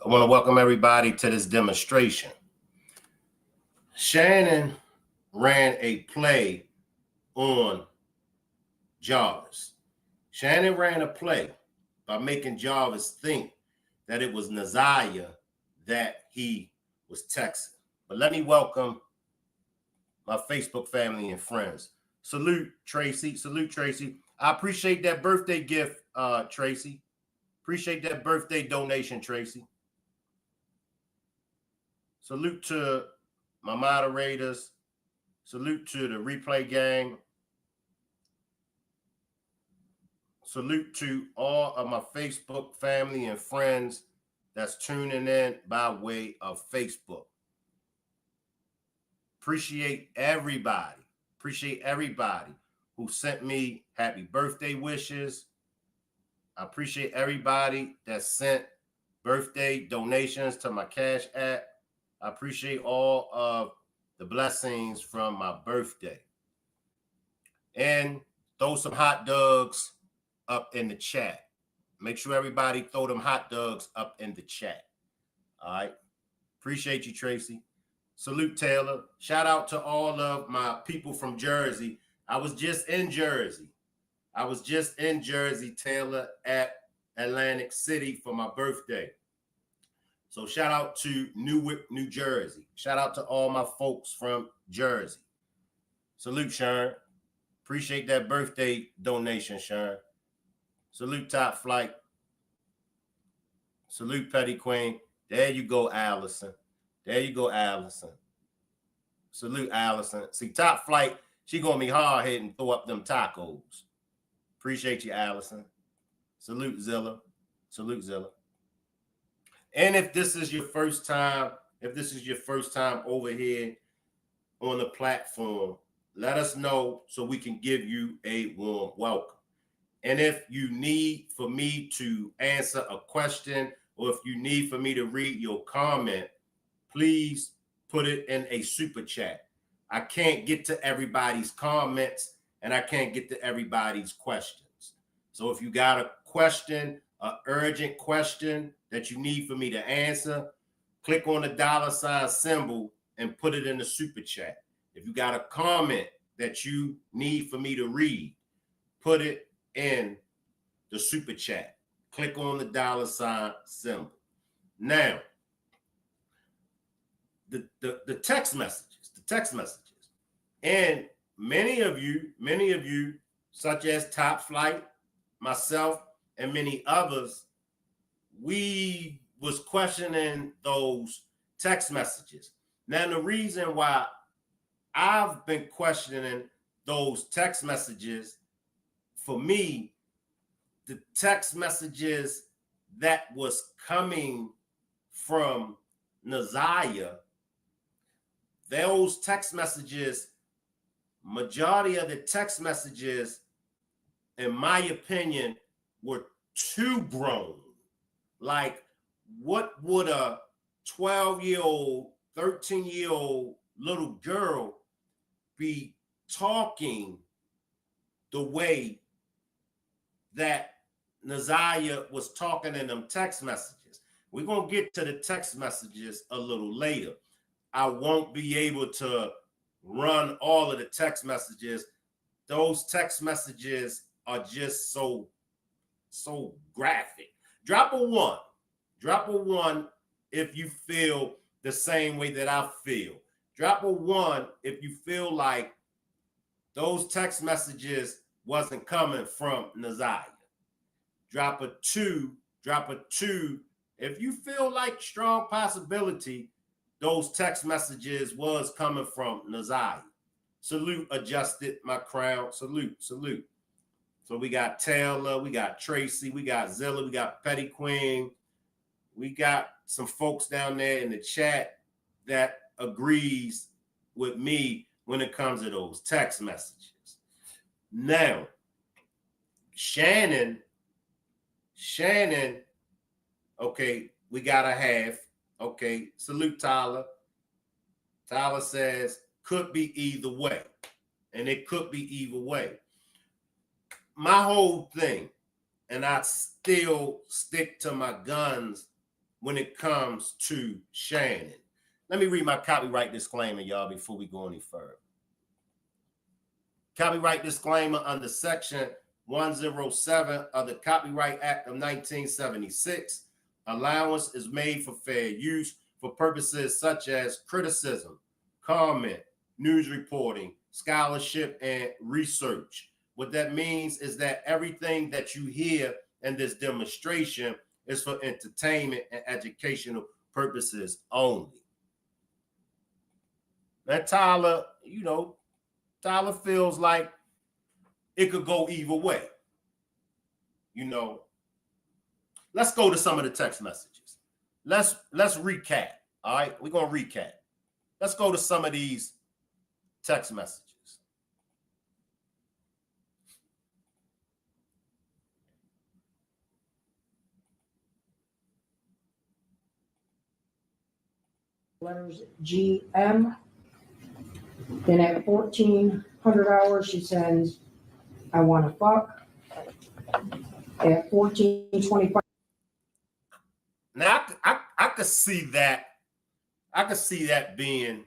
I want to welcome everybody to this demonstration. Shannon ran a play on Jarvis. Shannon ran a play by making Jarvis think that it was Naziah that he was texting. But let me welcome my Facebook family and friends. Salute, Tracy. Salute, Tracy. I appreciate that birthday gift, Tracy. Appreciate that birthday donation, Tracy. Salute to my moderators. Salute to the replay gang. Salute to all of my Facebook family and friends that's tuning in by way of Facebook. Appreciate everybody. Appreciate everybody who sent me happy birthday wishes. I appreciate everybody that sent birthday donations to my Cash App. I appreciate all of the blessings from my birthday. And throw some hot dogs up in the chat. Make sure everybody throw them hot dogs up in the chat. All right. Appreciate you, Tracy. Salute, Taylor. Shout out to all of my people from Jersey. I was just in Jersey. Taylor, at Atlantic City for my birthday. So shout out to Newark, New Jersey. Shout out to all my folks from Jersey. Salute, Sharon. Appreciate that birthday donation, Sharon. Salute, Top Flight. Salute, Petty Queen. There you go, Allison. There you go, Allison. Salute, Allison. See, Top Flight, she gonna be hard-headed and throw up them tacos. Appreciate you, Allison. Salute, Zilla. Salute, Zilla. And if this is your first time, over here on the platform, let us know so we can give you a warm welcome. And if you need for me to answer a question, or if you need for me to read your comment, please put it in a super chat. I can't get to everybody's comments and I can't get to everybody's questions. So if you got a question, an urgent question that you need for me to answer, click on the $ symbol and put it in the super chat. If you got a comment that you need for me to read, put it in the super chat. Click on the $ symbol. Now, the text messages, and many of you, such as Top Flight, myself, and many others, we was questioning those text messages. Now, the reason why I've been questioning those text messages, for me, the text messages that was coming from Naziah, those text messages, majority of the text messages, in my opinion, were too grown. Like, what would a 12-year-old, 13-year-old little girl be talking the way that Naziah was talking in them text messages? We're going to get to the text messages a little later. I won't be able to run all of the text messages. Those text messages are just so graphic. Drop a one if you feel the same way that I feel. Drop a one if you feel like those text messages wasn't coming from Naziah. Drop a two if you feel like strong possibility those text messages was coming from Naziah. Salute, Adjusted My Crown. Salute. So we got Taylor, we got Tracy, we got Zilla, we got Petty Queen. We got some folks down there in the chat that agrees with me when it comes to those text messages. Now, Shannon, okay, we got a half. Okay, salute, Tyler. Tyler says, could be either way. And it could be either way. My whole thing, and I still stick to my guns when it comes to Shannon. Let me read my copyright disclaimer, y'all, before we go any further. Copyright disclaimer under Section 107 of the Copyright Act of 1976. Allowance is made for fair use for purposes such as criticism, comment, news reporting, scholarship, and research. What that means is that everything that you hear in this demonstration is for entertainment and educational purposes only. Now, Tyler, Tyler feels like it could go either way. Let's go to some of the text messages. Let's recap. All right, we're gonna recap. Let's go to some of these text messages. Letters GM. Then at 1400 hours, she sends, I want to fuck. At 1425. Now I could see that. I could see that being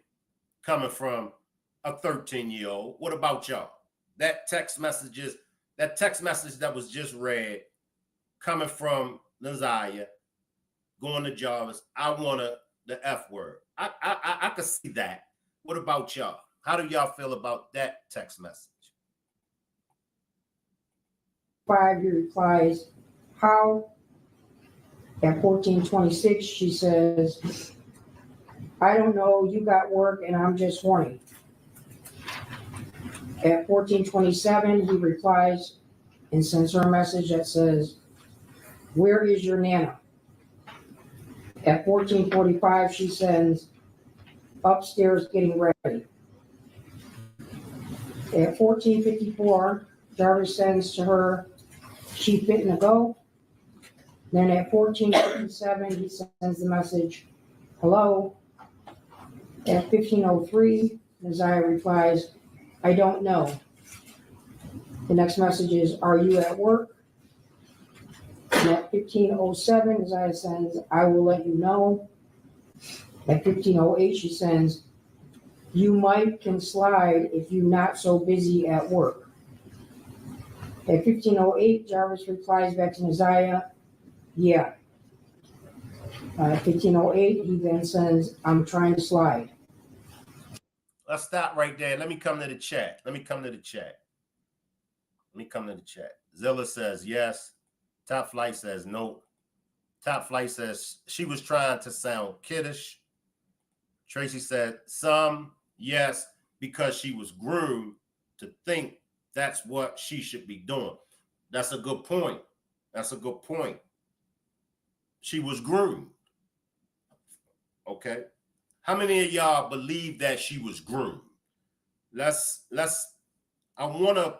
coming from a 13-year-old. What about y'all? That text message that was just read, coming from Naziah, going to Jarvis. I want the F word. I could see that. What about y'all? How do y'all feel about that text message? 5, he replies, how? At 1426, she says, I don't know, you got work and I'm just horny. At 1427, he replies and sends her a message that says, where is your Nana? At 1445, she sends, upstairs getting ready. At 1454, Jarvis sends to her, she fitting to go. Then at 1457, he sends the message, hello. At 1503, Naziah replies, I don't know. The next message is, are you at work? And at 1507, Naziah sends, I will let you know. At 1508, she sends, you might can slide if you're not so busy at work. At 1508, Jarvis replies back to Naziah, yeah. At 1508, he then sends, I'm trying to slide. Let's stop right there. Let me come to the chat. Zilla says yes. Top Flight says no. Top Flight says she was trying to sound kiddish. Tracy said some, yes, because she was groomed to think that's what she should be doing. That's a good point. She was groomed. Okay. How many of y'all believe that she was groomed? I want to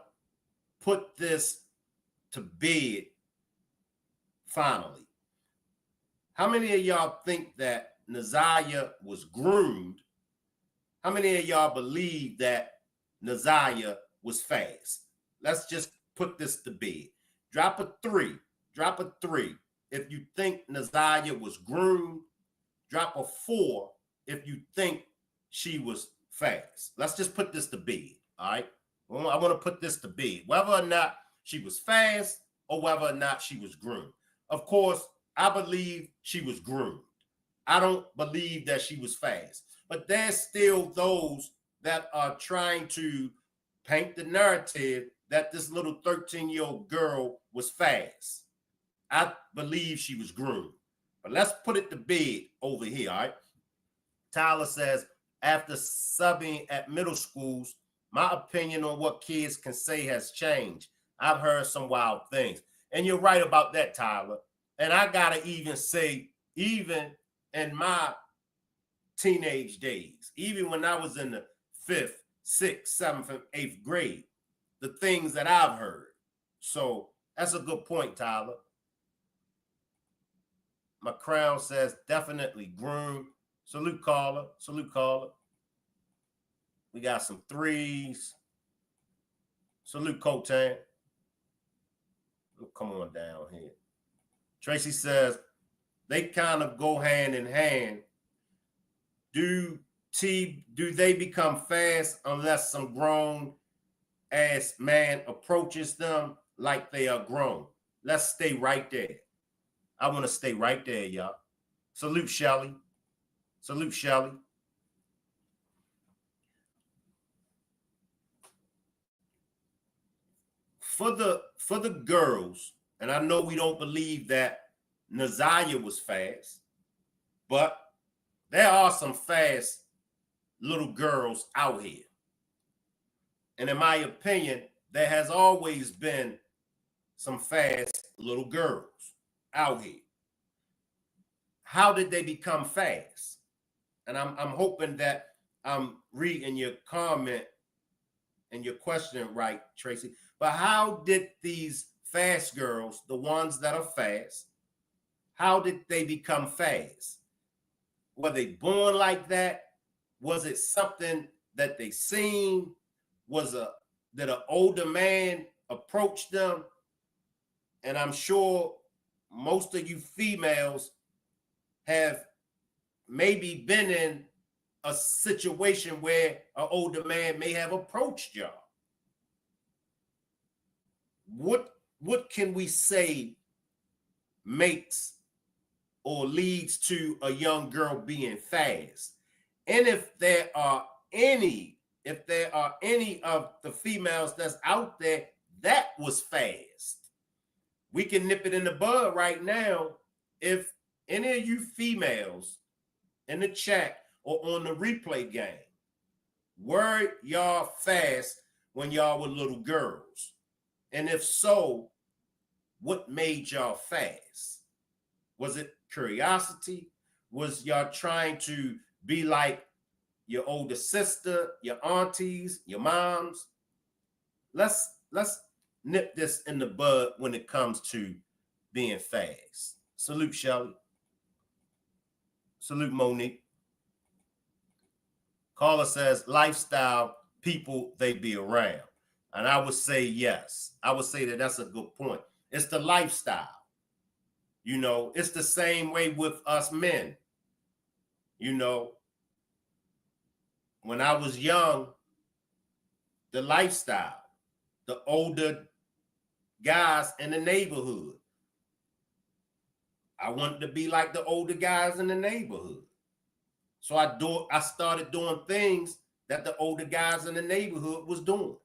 put this to bed finally. How many of y'all think that Naziah was groomed? How many of y'all believe that Naziah was fast? Let's just put this to bed. Drop a 3. If you think Naziah was groomed. Drop a 4 if you think she was fast. Let's just put this to bed, all right? Well, I want to put this to bed, whether or not she was fast or whether or not she was groomed. Of course, I believe she was groomed. I don't believe that she was fast. But there's still those that are trying to paint the narrative that this little 13-year-old girl was fast. I believe she was groomed. But let's put it to bed over here, all right? Tyler says, after subbing at middle schools, my opinion on what kids can say has changed. I've heard some wild things. And you're right about that, Tyler. And I got to even say, even in my teenage days, even when I was in the 5th, 6th, 7th, and 8th grade, the things that I've heard. So that's a good point, Tyler. My crown says definitely groomed. Salute caller. We got some 3s. Salute Cotan. Come on down here. Tracy says, they kind of go hand in hand. Do they become fast unless some grown ass man approaches them like they are grown? Let's stay right there. I want to stay right there, y'all. Salute Shelly. Salute Shelly. For the girls, and I know we don't believe that Naziah was fast, but there are some fast little girls out here. And in my opinion, there has always been some fast little girls out here. How did they become fast? And I'm hoping that I'm reading your comment and your question right, Tracy. But how did these fast girls, the ones that are fast, how did they become fast? Were they born like that? Was it something that they seen? Did an older man approach them? And I'm sure most of you females have maybe been in a situation where an older man may have approached y'all. What can we say makes or leads to a young girl being fast? And if there are any of the females that's out there that was fast, we can nip it in the bud right now. If any of you females in the chat or on the replay game, were y'all fast when y'all were little girls? And if so, what made y'all fast? Was it curiosity? Was y'all trying to be like your older sister, your aunties, your moms? Let's nip this in the bud when it comes to being fast. Salute Shelly. Salute Monique. Caller says lifestyle people they be around. And I would say yes. I would say that that's a good point. It's the lifestyle. You know, it's the same way with us men. You know, when I was young, the lifestyle, the older guys in the neighborhood. I wanted to be like the older guys in the neighborhood. So I started doing things that the older guys in the neighborhood was doing.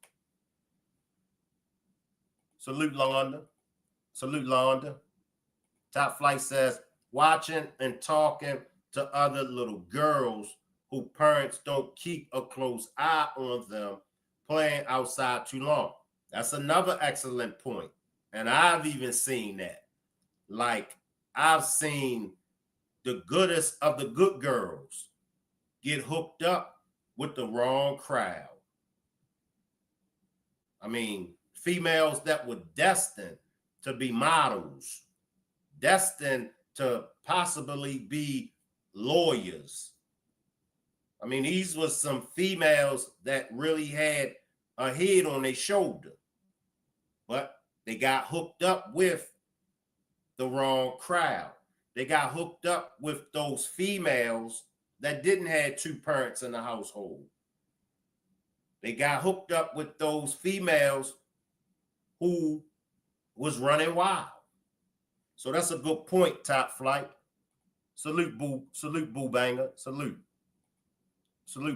Salute Londa. Salute Londa. Top Flight says, watching and talking to other little girls who parents don't keep a close eye on them playing outside too long. That's another excellent point. And I've even seen that. Like, I've seen the goodest of the good girls get hooked up with the wrong crowd. I mean, females that were destined to be models, destined to possibly be lawyers. I mean, these were some females that really had a head on their shoulder, but they got hooked up with the wrong crowd. They got hooked up with those females that didn't have two parents in the household. They got hooked up with those females who was running wild. So that's a good point, Top Flight. Salute Boo Banger. Salute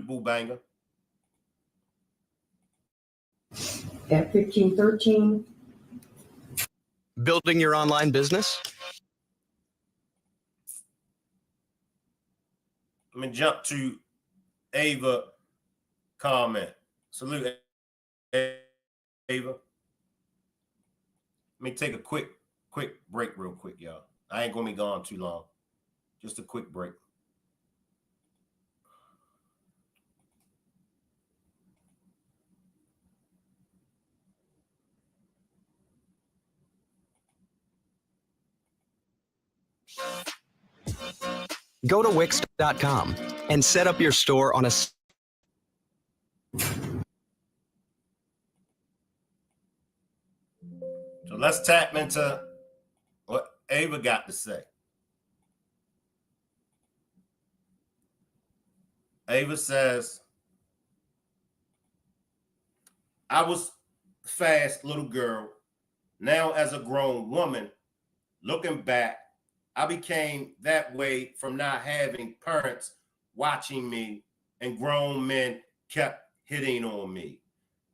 Boo Banger. At 1513. Building your online business? Let me jump to Ava comment. Salute Ava. Let me take a quick break real quick, y'all. I ain't gonna be gone too long. Just a quick break. Go to Wix.com and set up your store on a... So let's tap into what Ava got to say. Ava says, I was fast little girl. Now as a grown woman, looking back, I became that way from not having parents watching me, and grown men kept hitting on me.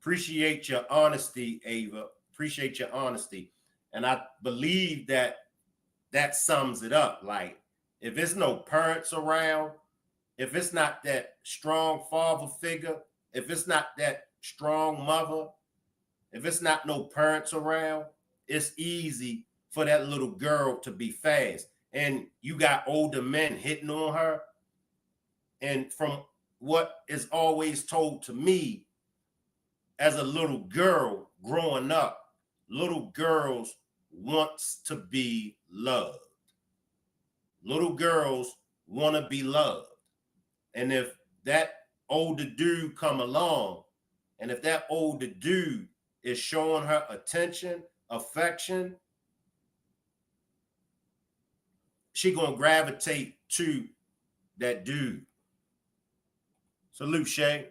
Appreciate your honesty, Ava. Appreciate your honesty. And I believe that that sums it up. Like, if there's no parents around, if it's not that strong father figure, if it's not that strong mother, if it's not no parents around, it's easy for that little girl to be fast. And you got older men hitting on her. And from what is always told to me as a little girl growing up, little girls wants to be loved. Little girls want to be loved. And if that older dude come along, and if that older dude is showing her attention, affection, she gonna gravitate to that dude. Salute, Shay.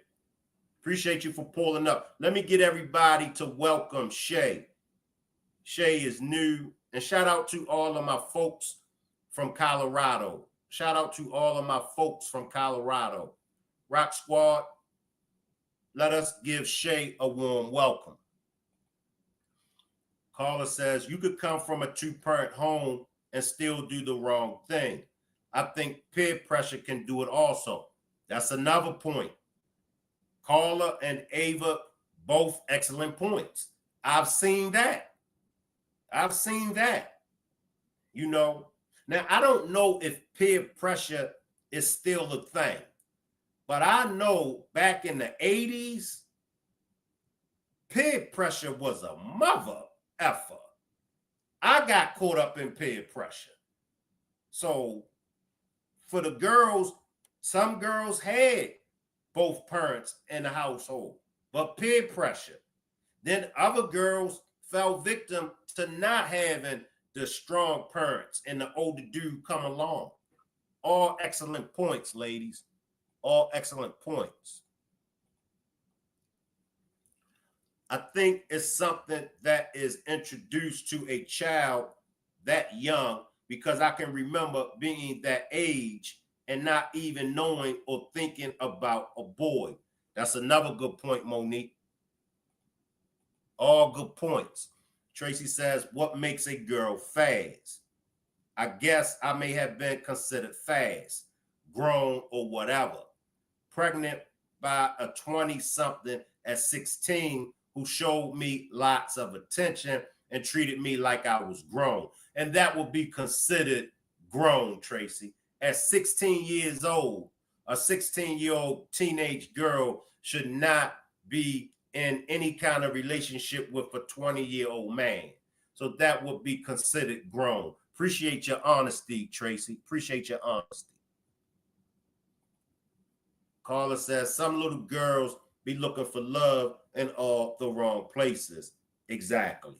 Appreciate you for pulling up. Let me get everybody to welcome Shay. Shay is new. And shout out to all of my folks from Colorado. Shout out to all of my folks from Colorado. Rock Squad, let us give Shay a warm welcome. Caller says, you could come from a two-parent home and still do the wrong thing. I think peer pressure can do it also. That's another point. Caller and Ava, both excellent points. I've seen that. I've seen that. You know, now I don't know if peer pressure is still a thing, but I know back in the 80s, peer pressure was a mother effer. I got caught up in peer pressure. So for the girls, some girls had both parents in the household, but peer pressure. Then other girls fell victim to not having the strong parents and the older dude come along. All excellent points, ladies. All excellent points. I think it's something that is introduced to a child that young, because I can remember being that age and not even knowing or thinking about a boy. That's another good point, Monique. All good points. Tracy says, what makes a girl fast? I guess I may have been considered fast, grown, or whatever. Pregnant by a 20-something at 16 who showed me lots of attention and treated me like I was grown. And that would be considered grown, Tracy. At 16 years old, a 16-year-old teenage girl should not be in any kind of relationship with a 20-year-old man. So that would be considered grown. Appreciate your honesty, Tracy. Appreciate your honesty. Carla says, some little girls be looking for love in all the wrong places. Exactly.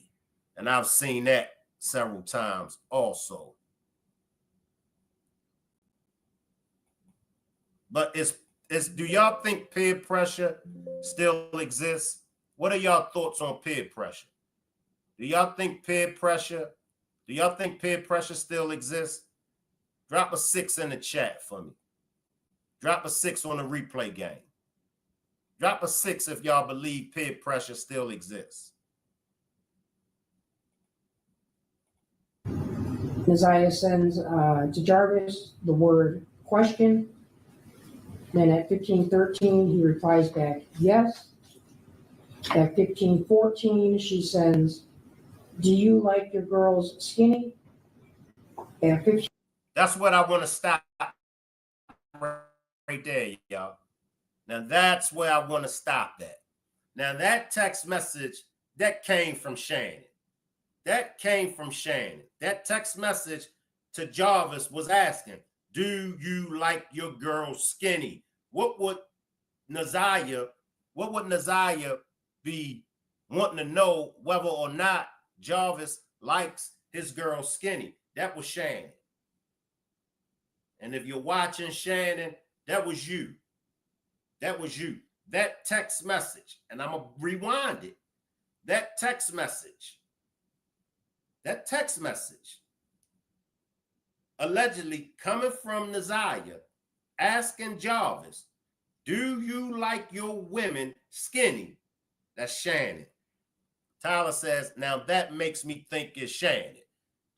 And I've seen that several times also. But do y'all think peer pressure still exists? What are y'all thoughts on peer pressure? Do y'all think peer pressure still exists? Drop a 6 in the chat for me. Drop a 6 on the replay game. Drop a 6 if y'all believe peer pressure still exists. Messiah sends to Jarvis the word question. Then at 15:13, he replies back, yes. At 15:14, she sends, do you like your girls skinny? At 15. That's what I want to stop right there, y'all. Now that's where I want to stop at. Now that text message, that came from Shannon. That came from Shannon. That text message to Jarvis was asking, do you like your girl skinny? What would Naziah be wanting to know whether or not Jarvis likes his girl skinny? That was Shannon. And if you're watching, Shannon, that was you. That was you. That text message, and I'm going to rewind it. That text message allegedly coming from Naziah, asking Jarvis, do you like your women skinny? That's Shannon. Tyler says, now that makes me think it's Shannon.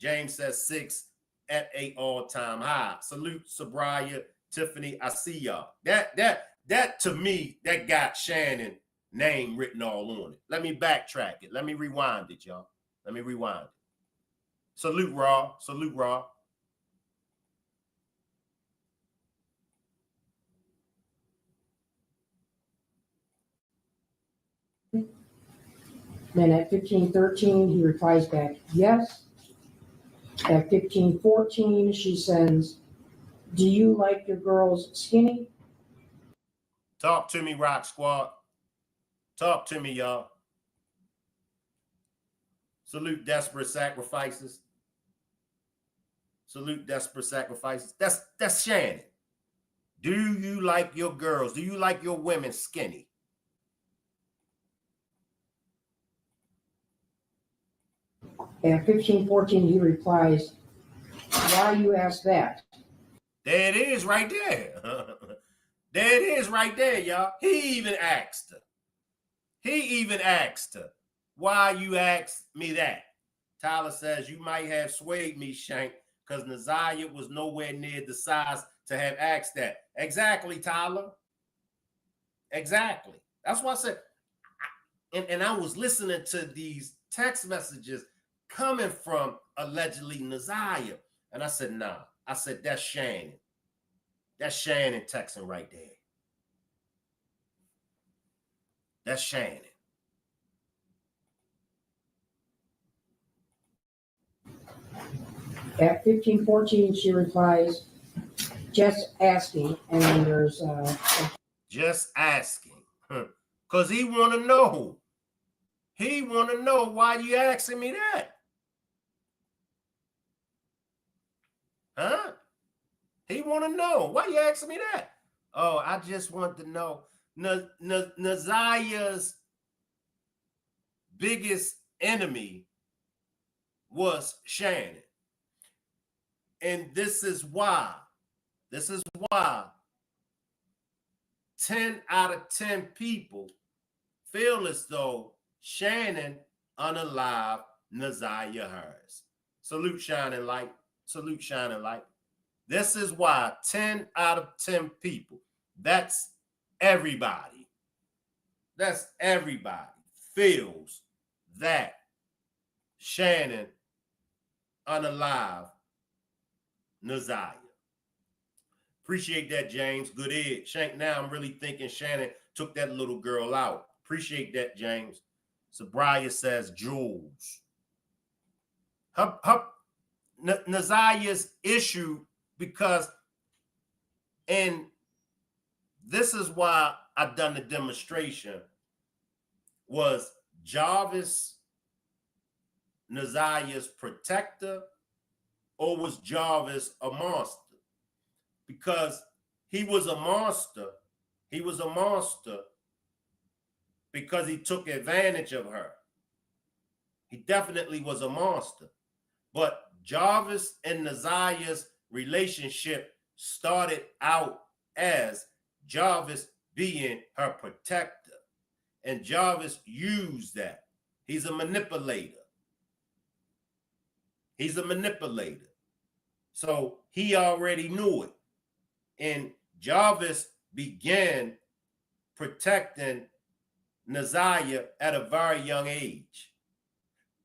James says 6 at a all-time high. Salute, Sabraya, Tiffany, I see y'all. That to me, that got Shannon name written all on it. Let me backtrack it. Let me rewind it, y'all. Let me rewind it. Salute, Raw. Salute, Raw. Then at 15:13, he replies back, yes. At 15:14, she sends, do you like your girls skinny? Talk to me, Rock Squad. Talk to me, y'all. Salute, Desperate Sacrifices. Salute, Desperate Sacrifices. That's Shannon. Do you like your girls? Do you like your women skinny? At 15:14, he replies, why you ask that? There it is right there. There it is right there, y'all. He even asked her, why you asked me that? Tyler says, you might have swayed me, Shank, because Naziah was nowhere near the size to have asked that. Exactly, Tyler. Exactly. That's why I said, and I was listening to these text messages coming from allegedly Naziah. And I said, nah. I said, that's Shannon. That's Shannon texting right there. That's Shannon. At 15:14, she replies, just asking. And then there's just asking. Because he want to know. He want to know why you asking me that. Huh? He want to know. Why you asking me that? Oh, I just want to know. Naziah's biggest enemy was Shannon. And this is why 10 out of 10 people feel as though Shannon unalive Naziah Harris. Salute, Shining Light. Salute, Shining Light. This is why 10 out of 10 people, that's everybody, feels that Shannon unalive Naziah. Appreciate that, James. Good ed. Shank, now I'm really thinking Shannon took that little girl out. Appreciate that, James. Sabraya says Jules. Naziah's issue, because, and this is why I've done the demonstration, was Jarvis Naziah's protector, or was Jarvis a monster? Because he was a monster. He was a monster because he took advantage of her. He definitely was a monster. But Jarvis and Naziah's relationship started out as Jarvis being her protector. And Jarvis used that. He's a manipulator. He's a manipulator. So he already knew it. And Jarvis began protecting Naziah at a very young age.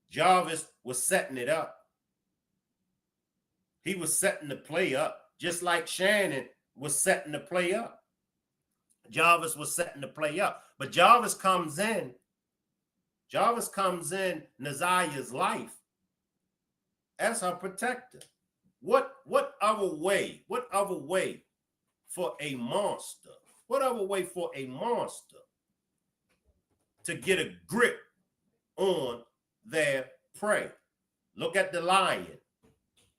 Jarvis was setting it up. He was setting the play up, just like Shannon was setting the play up. Jarvis was setting the play up. But Jarvis comes in Naziah's life as her protector. What other way for a monster? What other way for a monster to get a grip on their prey? Look at the lion.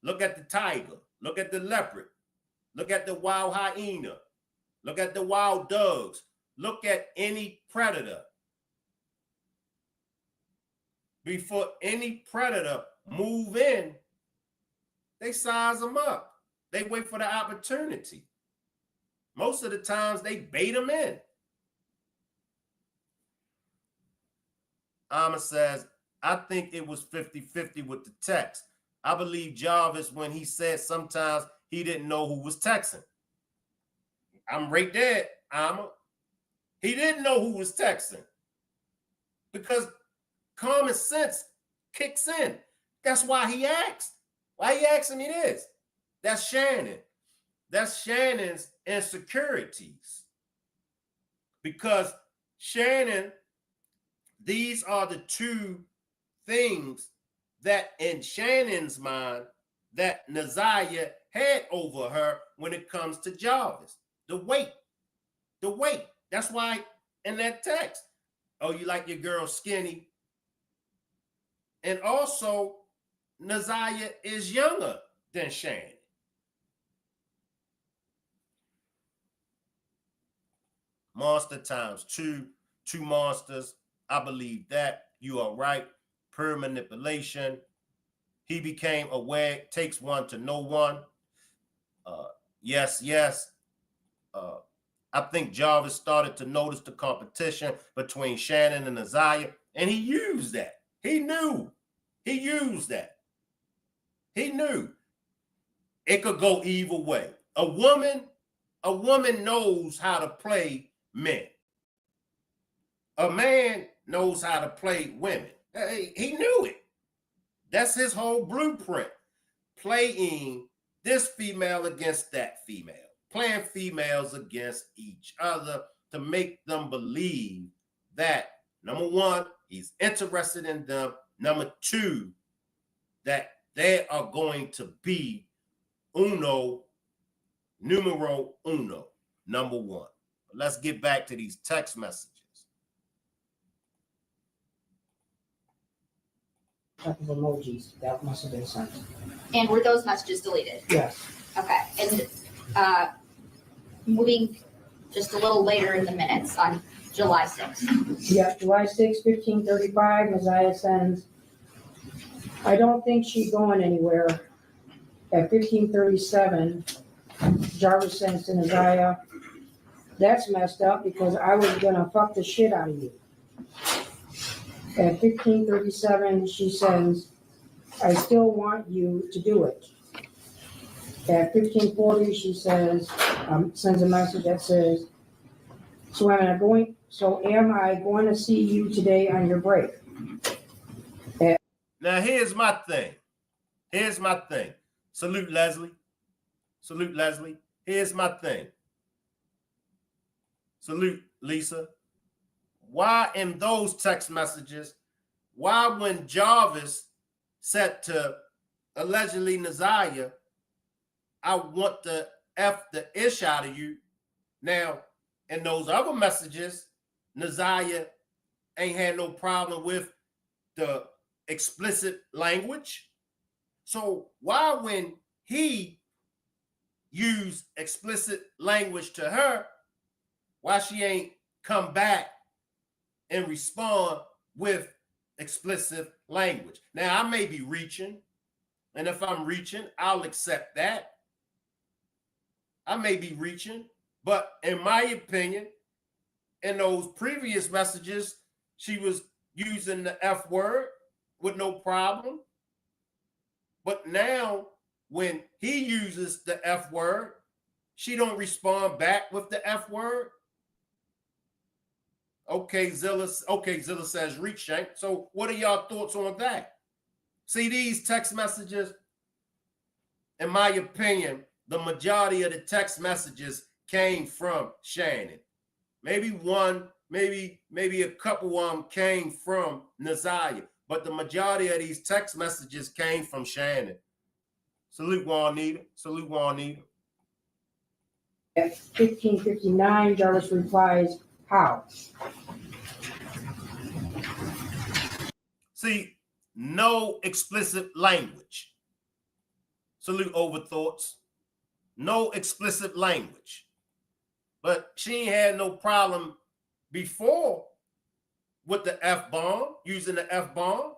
Look at the tiger. Look at the leopard. Look at the wild hyena. Look at the wild dogs. look at any predator. Before any predator move in, they size them up. They wait for the opportunity. Most of the times they bait them in. Alma says, I think it was 50-50 with the text. I believe Jarvis when he said sometimes he didn't know who was texting. I'm right there, Alma. He didn't know who was texting because common sense kicks in. That's why he asked. Why he asked me this? That's Shannon. That's Shannon's insecurities. Because Shannon, these are the two things that in Shannon's mind that Naziah had over her when it comes to Jarvis. The weight. The weight. That's why in that text, oh, you like your girl skinny. And also, Naziah is younger than Shannon. Monster times two monsters. I believe that. You are right. Per manipulation. He became aware. It takes one to know one. Yes. I think Jarvis started to notice the competition between Shannon and Naziah, and he used that. He knew. He used that. He knew it could go either way. A woman knows how to play men. A man knows how to play women. He knew it. That's his whole blueprint. Playing this female against that female. Playing females against each other to make them believe that, number one, he's interested in them. Number two, that they are going to be numero uno, number one. But let's get back to these text messages. Type of emojis that must have been sent. And were those messages deleted? Yes. Okay. And moving just a little later in the minutes on July 6th. Yeah, July 6, 1535, Naziah sends, I don't think she's going anywhere. At 1537, Jarvis sends to Naziah, that's messed up because I was gonna fuck the shit out of you. At 1537, she sends, I still want you to do it. At 1540, she says, sends a message that says, so am I going to see you today on your break? Now, here's my thing. Salute, Leslie. Here's my thing. Salute, Lisa. Why in those text messages, why when Jarvis said to allegedly Naziah, I want to F the ish out of you. Now, in those other messages, Naziah ain't had no problem with the explicit language. So why when he used explicit language to her, why she ain't come back and respond with explicit language? Now, I may be reaching, and if I'm reaching, I'll accept that. I may be reaching, but in my opinion, in those previous messages, she was using the F word with no problem. But now, when he uses the F word, she don't respond back with the F word. Okay, Zilla says reach, Shank. So what are y'all thoughts on that? See, these text messages, in my opinion, the majority of the text messages came from Shannon. Maybe one, maybe a couple of them came from Naziah, but the majority of these text messages came from Shannon. Salute Juanita. At 1559, Jarvis replies, how? See, no explicit language. Salute Overthoughts. No explicit language. But she ain't had no problem before with the F-bomb, using the F-bomb.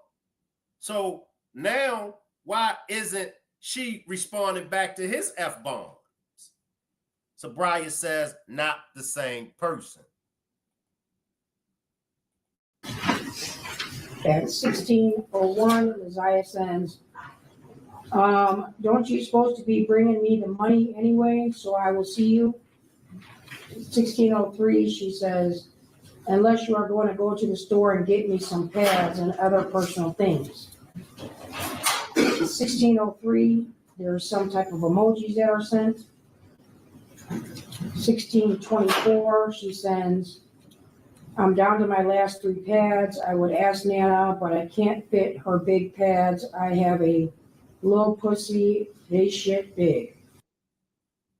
So now, why isn't she responding back to his F-bombs? So Brian says, not the same person. At 16:01, Messiah sends, don't you supposed to be bringing me the money anyway, so I will see you? 16:03, she says, unless you are going to go to the store and get me some pads and other personal things. 16:03, there's some type of emojis that are sent. 16:24, she sends, I'm down to my last 3 pads. I would ask Nana, but I can't fit her big pads. I have a little pussy, they shit big.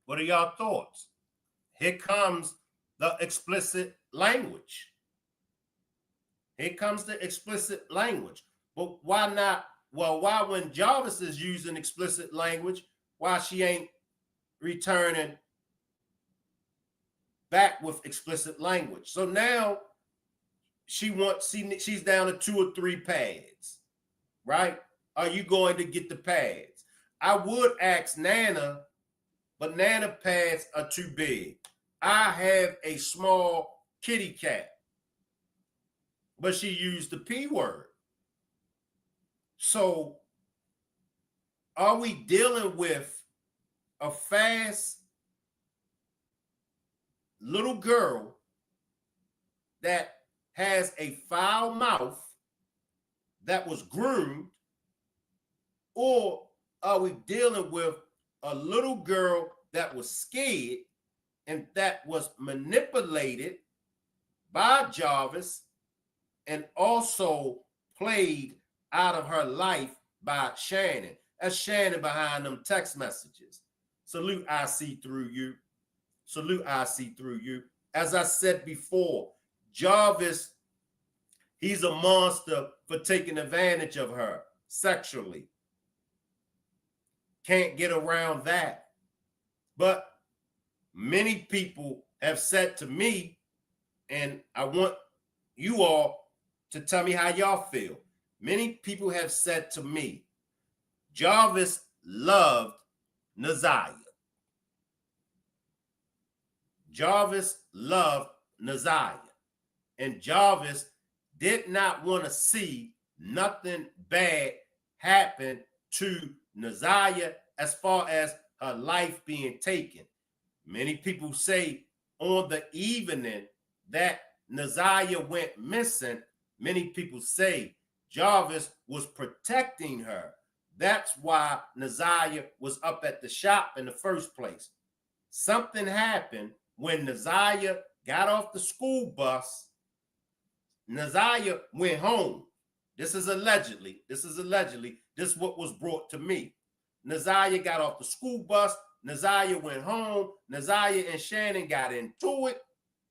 What are y'all thoughts? Here comes the explicit language. Here comes the explicit language. But why not? Well, why when Jarvis is using explicit language, why she ain't returning back with explicit language? So now she's down to 2 or 3 pads, right? Are you going to get the pads? I would ask Nana, but Nana pads are too big. I have a small kitty cat, but she used the P word. So are we dealing with a fast little girl that has a foul mouth that was groomed, or are we dealing with a little girl that was scared and that was manipulated by Jarvis and also played out of her life by Shannon? That's Shannon behind them text messages. Salute, I see through you. Salute, I see through you. As I said before, Jarvis, he's a monster for taking advantage of her sexually. Can't get around that. But many people have said to me, and I want you all to tell me how y'all feel. Many people have said to me, Jarvis loved Naziah. Jarvis loved Naziah. And Jarvis did not want to see nothing bad happen to Naziah as far as her life being taken. Many people say on the evening that Naziah went missing, many people say Jarvis was protecting her. That's why Naziah was up at the shop in the first place. Something happened when Naziah got off the school bus. Naziah went home. This is allegedly. This is what was brought to me. Naziah got off the school bus. Naziah went home. Naziah and Shannon got into it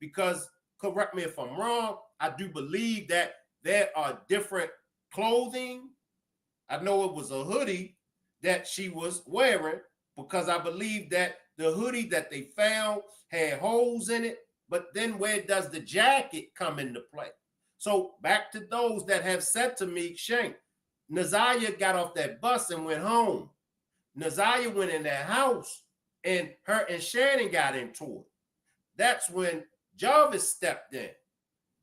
because, correct me if I'm wrong, I do believe that there are different clothing. I know it was a hoodie that she was wearing because I believe that the hoodie that they found had holes in it. But then where does the jacket come into play? So back to those that have said to me, Shank, Naziah got off that bus and went home. Naziah went in that house and her and Shannon got into it. That's when Jarvis stepped in.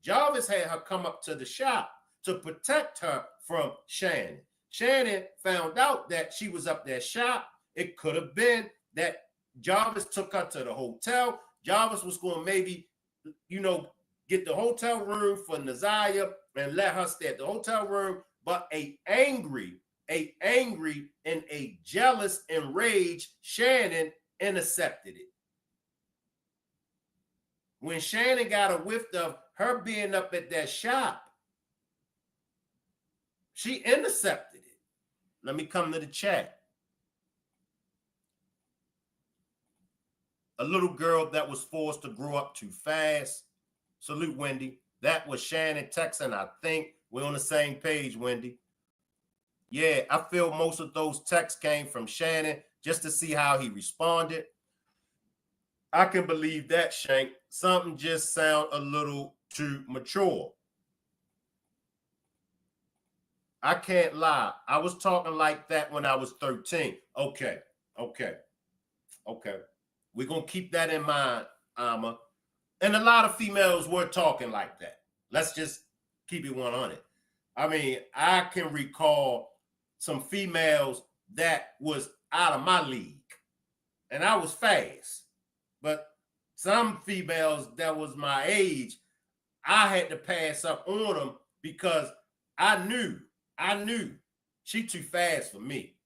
Jarvis had her come up to the shop to protect her from Shannon. Shannon found out that she was up that shop. It could have been that Jarvis took her to the hotel. Jarvis was going to maybe, get the hotel room for Naziah and let her stay at the hotel room. But a angry and a jealous, enraged Shannon intercepted it. When Shannon got a whiff of her being up at that shop, she intercepted it. Let me come to the chat. A little girl that was forced to grow up too fast. Salute, Wendy. That was Shannon texting. I think we're on the same page, Wendy. Yeah, I feel most of those texts came from Shannon just to see how he responded. I can believe that, Shank. Something just sound a little to mature. I can't lie. I was talking like that when I was 13. Okay. We're going to keep that in mind, Alma. And a lot of females were talking like that. Let's just keep it 100. I mean, I can recall some females that was out of my league. And I was fast. But some females that was my age, I had to pass up on them because I knew she too fast for me.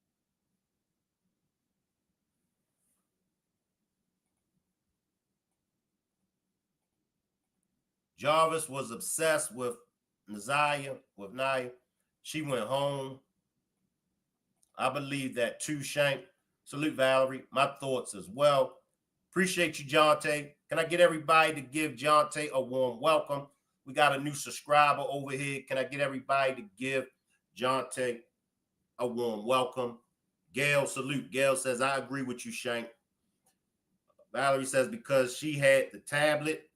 Jarvis was obsessed with Naya. She went home. I believe that too, Shank. Salute, Valerie. My thoughts as well. Appreciate you, Jonte. Can I get everybody to give Jonte a warm welcome? We got a new subscriber over here. Can I get everybody to give Jonte a warm welcome? Gail, salute. Gail says, I agree with you, Shank. Valerie says, because she had the tablet.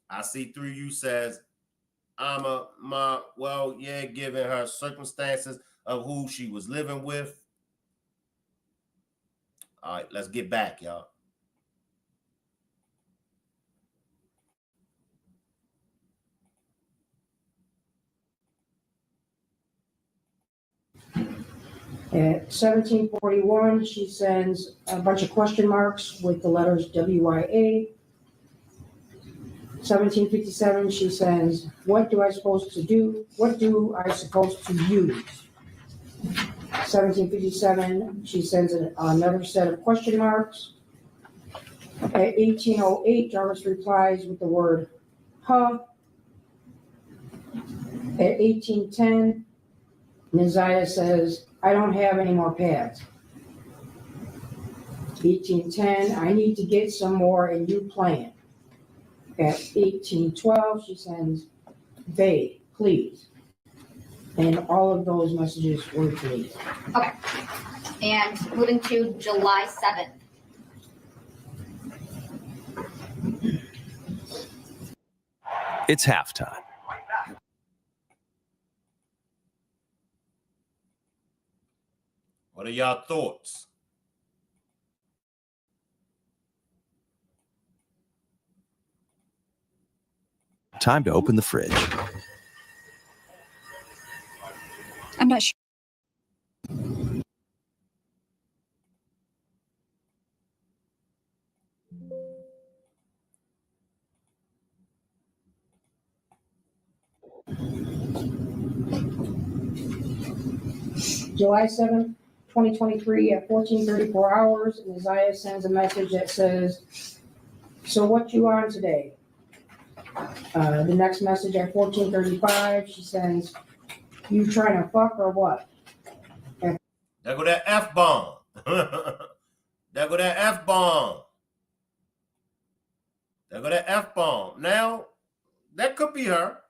I see through you says, given her circumstances of who she was living with. All right, let's get back, y'all. At 1741, she sends a bunch of question marks with the letters WIA. 1757, she sends, what do I supposed to do? What do I supposed to use? 1757, she sends another set of question marks. At 1808, Jarvis replies with the word, huh. At 1810, Nizaya says, I don't have any more pads. 1810, I need to get some more and you plan. At 1812, she sends, babe, please. And all of those messages were deleted. Okay. And moving to July 7th. It's halftime. What are y'all thoughts? Time to open the fridge. I'm not sure. July 7th, 2023 at 14:34 hours, and Isaiah sends a message that says, so what you on today? The next message at 14:35, she sends, you trying to fuck or what? There go that F-bomb. There go that F-bomb. There go that F-bomb. Now, that could be her.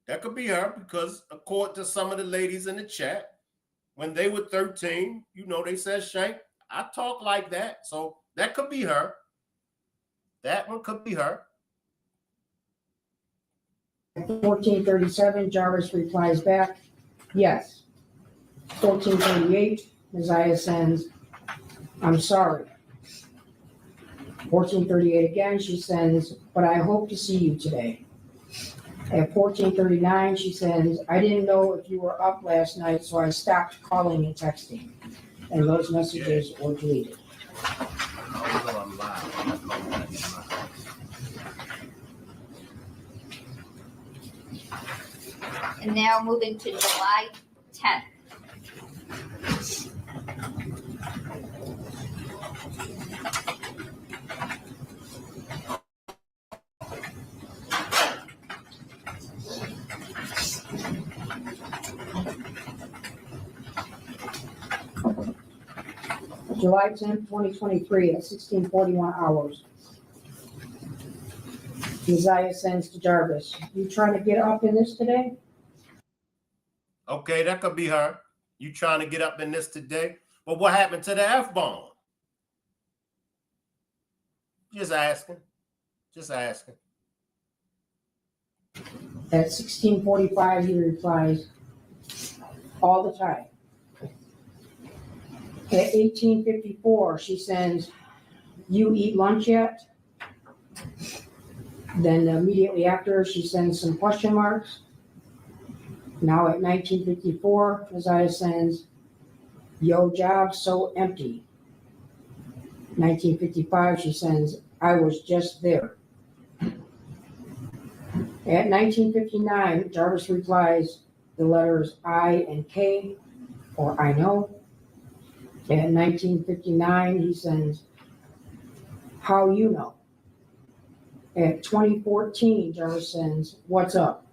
That could be her because according to some of the ladies in the chat, when they were 13, you know, they said, Shank, I talk like that. So that could be her. That one could be her. At 14:37, Jarvis replies back, yes. 14:38, Isaiah sends, I'm sorry. 14:38 again, she sends, but I hope to see you today. At 14:39, she sends, I didn't know if you were up last night, so I stopped calling and texting. And those messages were deleted. I'm live. And now moving to July 10th. July 10th, 2023 at 16:41 hours. Isaiah sends to Jarvis, you trying to get up in this today? Okay, that could be her. You trying to get up in this today? But what happened to the F-bomb? Just asking. Just asking. At 16:45, he replies, all the time. At 18:54, she sends, you eat lunch yet? Then immediately after, she sends some question marks. Now at 19:54, Keziah sends, yo, job so empty. 19:55, she sends, I was just there. At 19:59, Jarvis replies the letters I and K, or I know. At 19:59, he sends, how you know. At 20:14, Jarvis sends, what's up?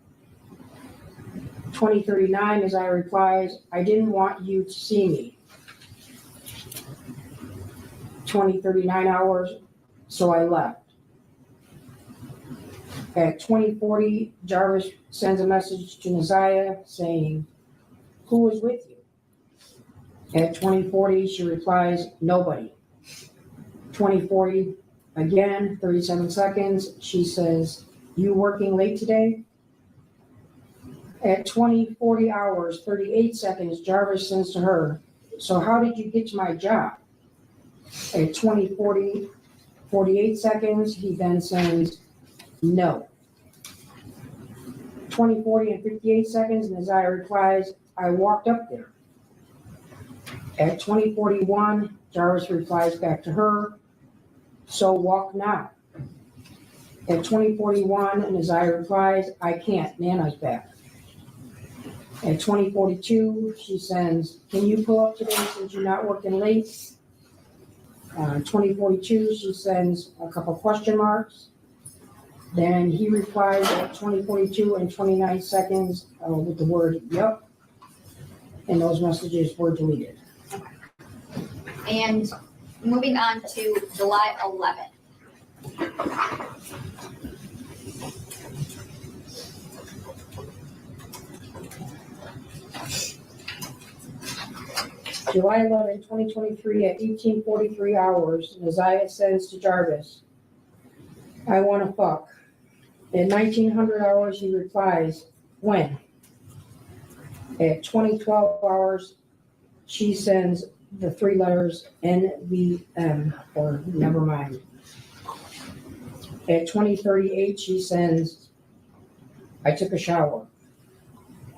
20:39, as I replies, I didn't want you to see me. 20:39 hours, so I left. At 20:40, Jarvis sends a message to Keziah saying, who was with you? At 20:40, she replies, nobody. 20:40, again, 37 seconds, she says, you working late today? At 20:40 hours, 38 seconds, Jarvis sends to her, so how did you get to my job? At 20:40, 48 seconds, he then sends, no. 20:40 and 58 seconds, Keziah replies, I walked up there. At 20:41, Jarvis replies back to her, so walk now. At 20:41, Keziah replies, I can't, Nana's back. At 20:42, she sends, can you pull up today since you're not working late? 20:42, she sends a couple question marks. Then he replies at 20:42 and 29 seconds with the word yup. And those messages were deleted. And moving on to July 11th. July 11, 2023 at 18:43 hours, Keziah sends to Jarvis, I want to fuck. At 1900 hours, he replies, when? At 2012 hours, she sends the three letters NVM, or never mind. At 2038, she sends, I took a shower.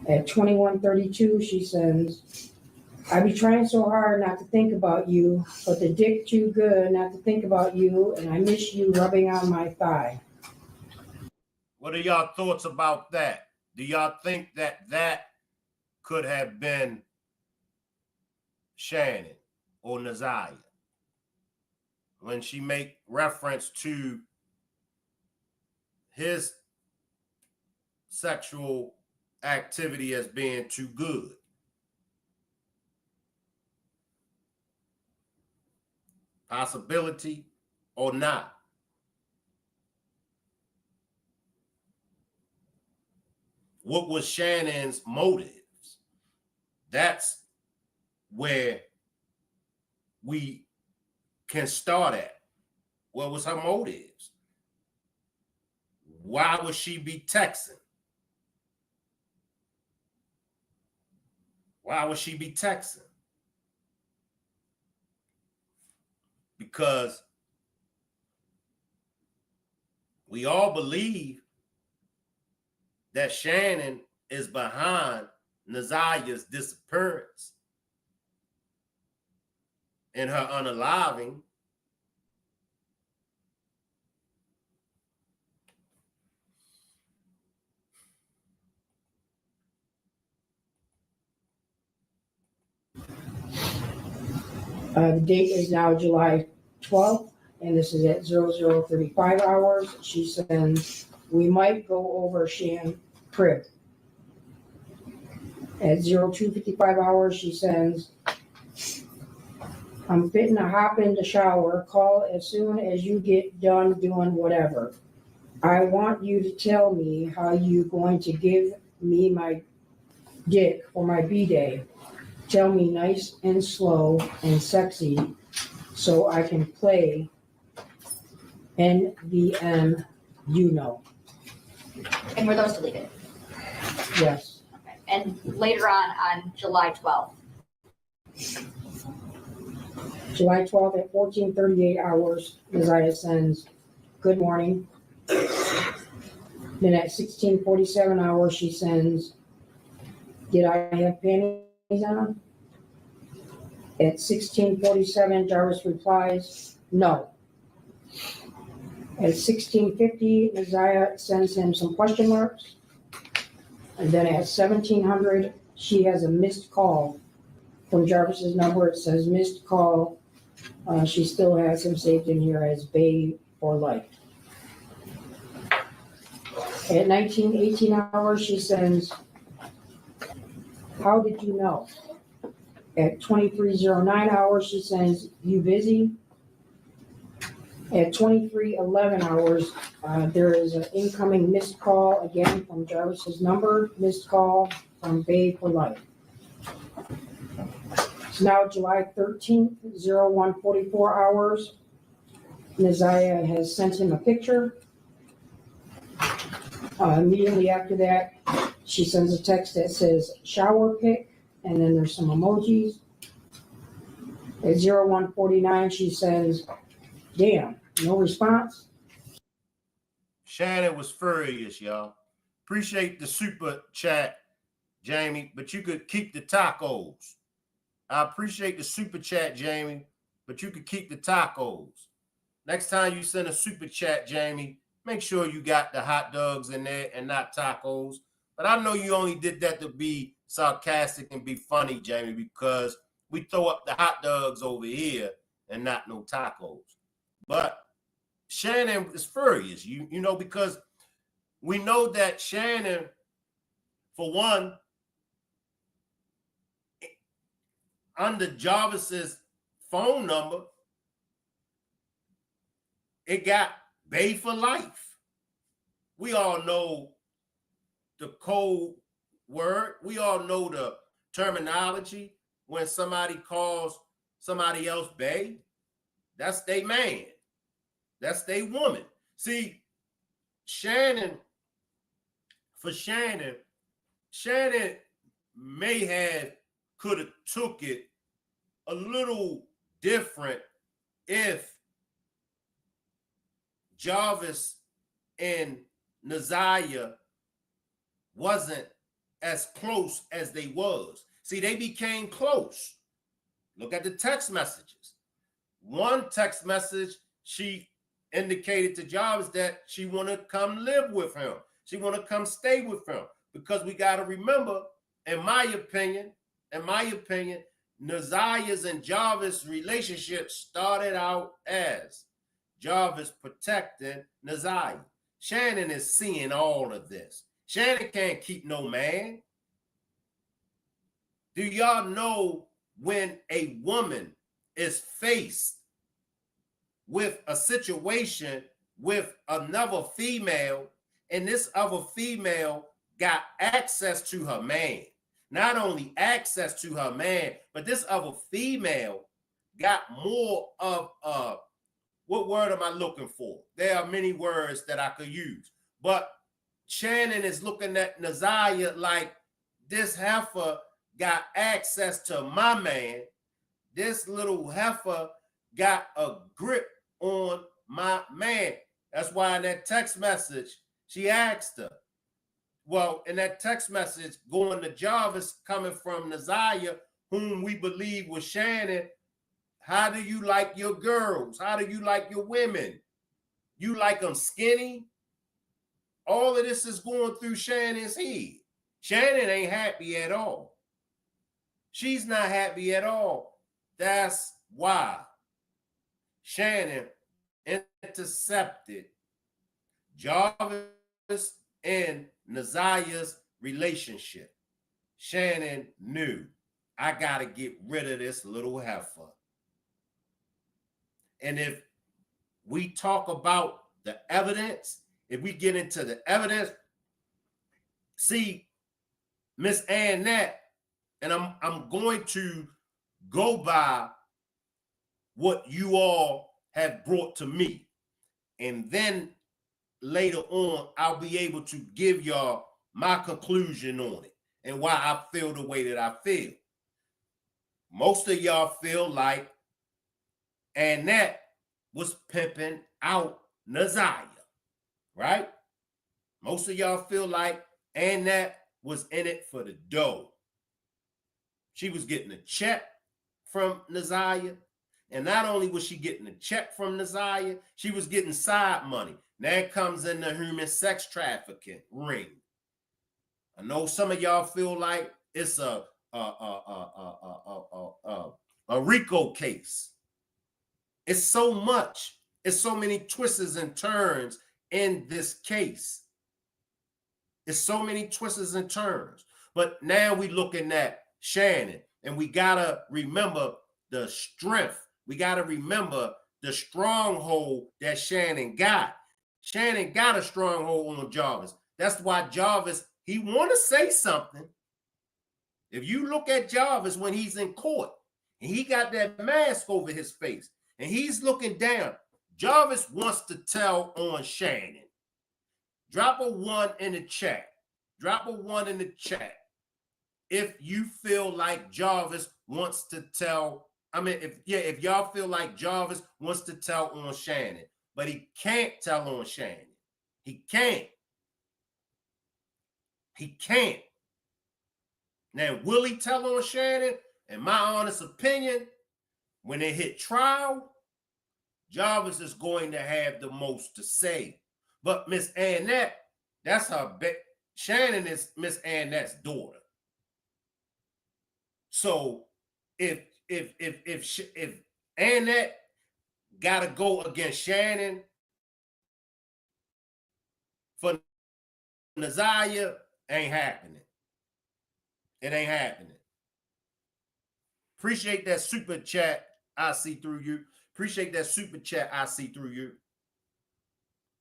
At 21:32, she sends, I be trying so hard not to think about you, but the dick too good not to think about you, and I miss you rubbing on my thigh. What are y'all thoughts about that? Do y'all think that that could have been Shannon or Keziah when she make reference to his sexual activity as being too good? Possibility or not? What was Shannon's motives? That's where we can start at. What was her motives? Why would she be texting? Why would she be texting? Because we all believe that Shannon is behind Keziah's disappearance and her unaliving. The date is now July 12th, and this is at 00:35 hours. She sends, we might go over Shan crib. At 02:55 hours, she sends, I'm fitting to hop in the shower. Call as soon as you get done doing whatever. I want you to tell me how you going to give me my dick for my B-day. Tell me nice and slow and sexy so I can play NVM, you know. And were those deleted? Yes. Okay. And later on July 12th. July 12th at 14:38 hours, Messiah sends, good morning. Then at 16:47 hours, she sends, did I have panties on? At 16:47, Jarvis replies, no. At 16:50, Messiah sends him some question marks. And then at 1700, she has a missed call from Jarvis's number. It says missed call. She still has him saved in here as Babe for life. At 19:18 hours, she sends, how did you know? At 23:09 hours, she sends, you busy? At 23:11 hours, there is an incoming missed call again from Jarvis's number, missed call from Babe for life. It's now July 13th, 01:44 hours. Naziah has sent him a picture. Immediately after that, she sends a text that says shower pic, and then there's some emojis. At 01:49, she says, damn, no response. Shannon was furious, y'all. Appreciate the super chat, Jamie, but you could keep the tacos. I appreciate the super chat, Jamie, but you could keep the tacos. Next time you send a super chat, Jamie, make sure you got the hot dogs in there and not tacos. But I know you only did that to be sarcastic and be funny, Jamie, because we throw up the hot dogs over here and not no tacos. But Shannon is furious, you know, because we know that Shannon, for one, under Jarvis's phone number, it got Bay for life. We all know the code word. We all know the terminology when somebody calls somebody else Bay. That's their man. That's their woman. See, Shannon may have, could have took it a little different if Jarvis and Naziah wasn't as close as they was. See, they became close. Look at the text messages. One text message, she indicated to Jarvis that she want to come live with him. She want to come stay with him, because we got to remember, in my opinion, Naziah's and Jarvis' relationship started out as Jarvis protecting Naziah. Shannon is seeing all of this. Shannon can't keep no man. Do y'all know when a woman is faced with a situation with another female, and this other female got access to her man? Not only access to her man, but this other female got more of what word am I looking for? There are many words that I could use, but Shannon is looking at Naziah like, this heifer got access to my man. This little heifer got a grip on my man. That's why in that text message, she asked her. Well, in that text message going to Jarvis, coming from Naziah, whom we believe was Shannon, how do you like your girls? How do you like your women? You like them skinny? All of this is going through Shannon's head. Shannon ain't happy at all. She's not happy at all. That's why Shannon intercepted Jarvis and Naziah's relationship. Shannon knew, I got to get rid of this little heifer. And if we talk about the evidence, if we get into the evidence, see, Miss Annette, and I'm going to go by what you all have brought to me. And then later on, I'll be able to give y'all my conclusion on it and why I feel the way that I feel. Most of y'all feel like Annette was pimping out Naziah, right? Most of y'all feel like Annette was in it for the dough. She was getting a check from Naziah. And not only was she getting a check from Naziah, she was getting side money. Now it comes in the human sex trafficking ring. I know some of y'all feel like it's a RICO case. It's so much. It's so many twists and turns in this case. It's so many twists and turns. But now we looking at Shannon, and we gotta remember the strength. We gotta remember the stronghold that Shannon got. Shannon got a stronghold on Jarvis. That's why Jarvis, he want to say something. If you look at Jarvis when he's in court, and he got that mask over his face, and he's looking down, Jarvis wants to tell on Shannon. Drop a 1 in the chat. Drop a 1 in the chat if you feel like Jarvis wants to tell. If y'all feel like Jarvis wants to tell on Shannon, but he can't tell on Shannon. He can't. He can't. Now, will he tell on Shannon? In my honest opinion, when they hit trial, Jarvis is going to have the most to say. But Miss Annette, that's her. Shannon is Miss Annette's daughter. So if Annette got to go against Shannon for Naziah, ain't happening. It ain't happening. Appreciate that super chat. I see through you. Appreciate that super chat. I see through you.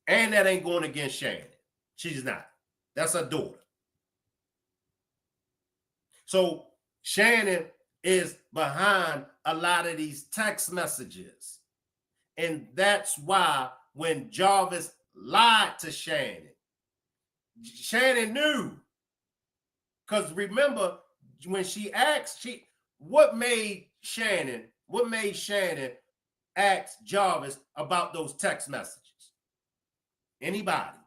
Annette ain't going against Shannon. She's not. That's her daughter. So Shannon is behind a lot of these text messages. And that's why when Jarvis lied to Shannon, Shannon knew. Because remember, when she asked, what made Shannon ask Jarvis about those text messages? Anybody?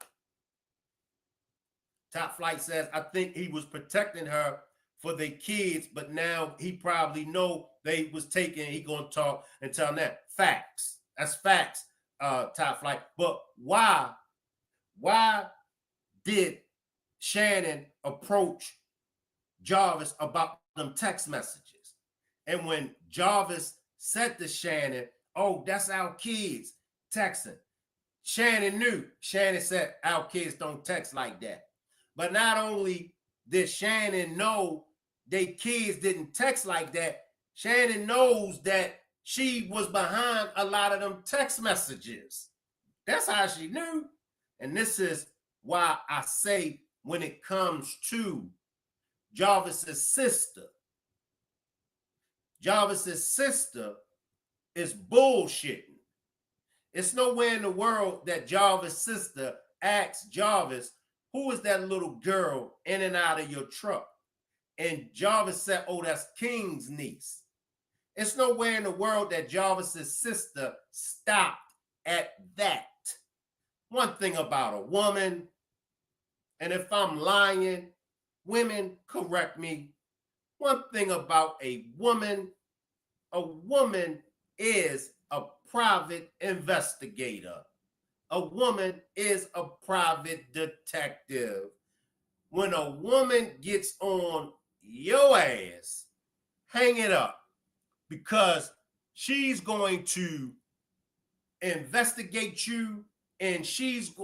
Top Flight says, I think he was protecting her for the kids, but now he probably know they was taken. He gonna talk and tell them that. Facts. That's facts, Top Flight. But why did Shannon approach Jarvis about them text messages? And when Jarvis said to Shannon, oh, that's our kids texting, Shannon knew. Shannon said, our kids don't text like that. But not only did Shannon know they kids didn't text like that, Shannon knows that she was behind a lot of them text messages. That's how she knew. And this is why I say when it comes to Jarvis's sister is bullshitting. It's nowhere in the world that Jarvis' sister asked Jarvis, who is that little girl in and out of your truck? And Jarvis said, oh, that's King's niece. It's nowhere in the world that Jarvis's sister stopped at that. One thing about a woman, and if I'm lying, women correct me. One thing about a woman is a private investigator. A woman is a private detective. When a woman gets on your ass, hang it up, because she's going to investigate you. And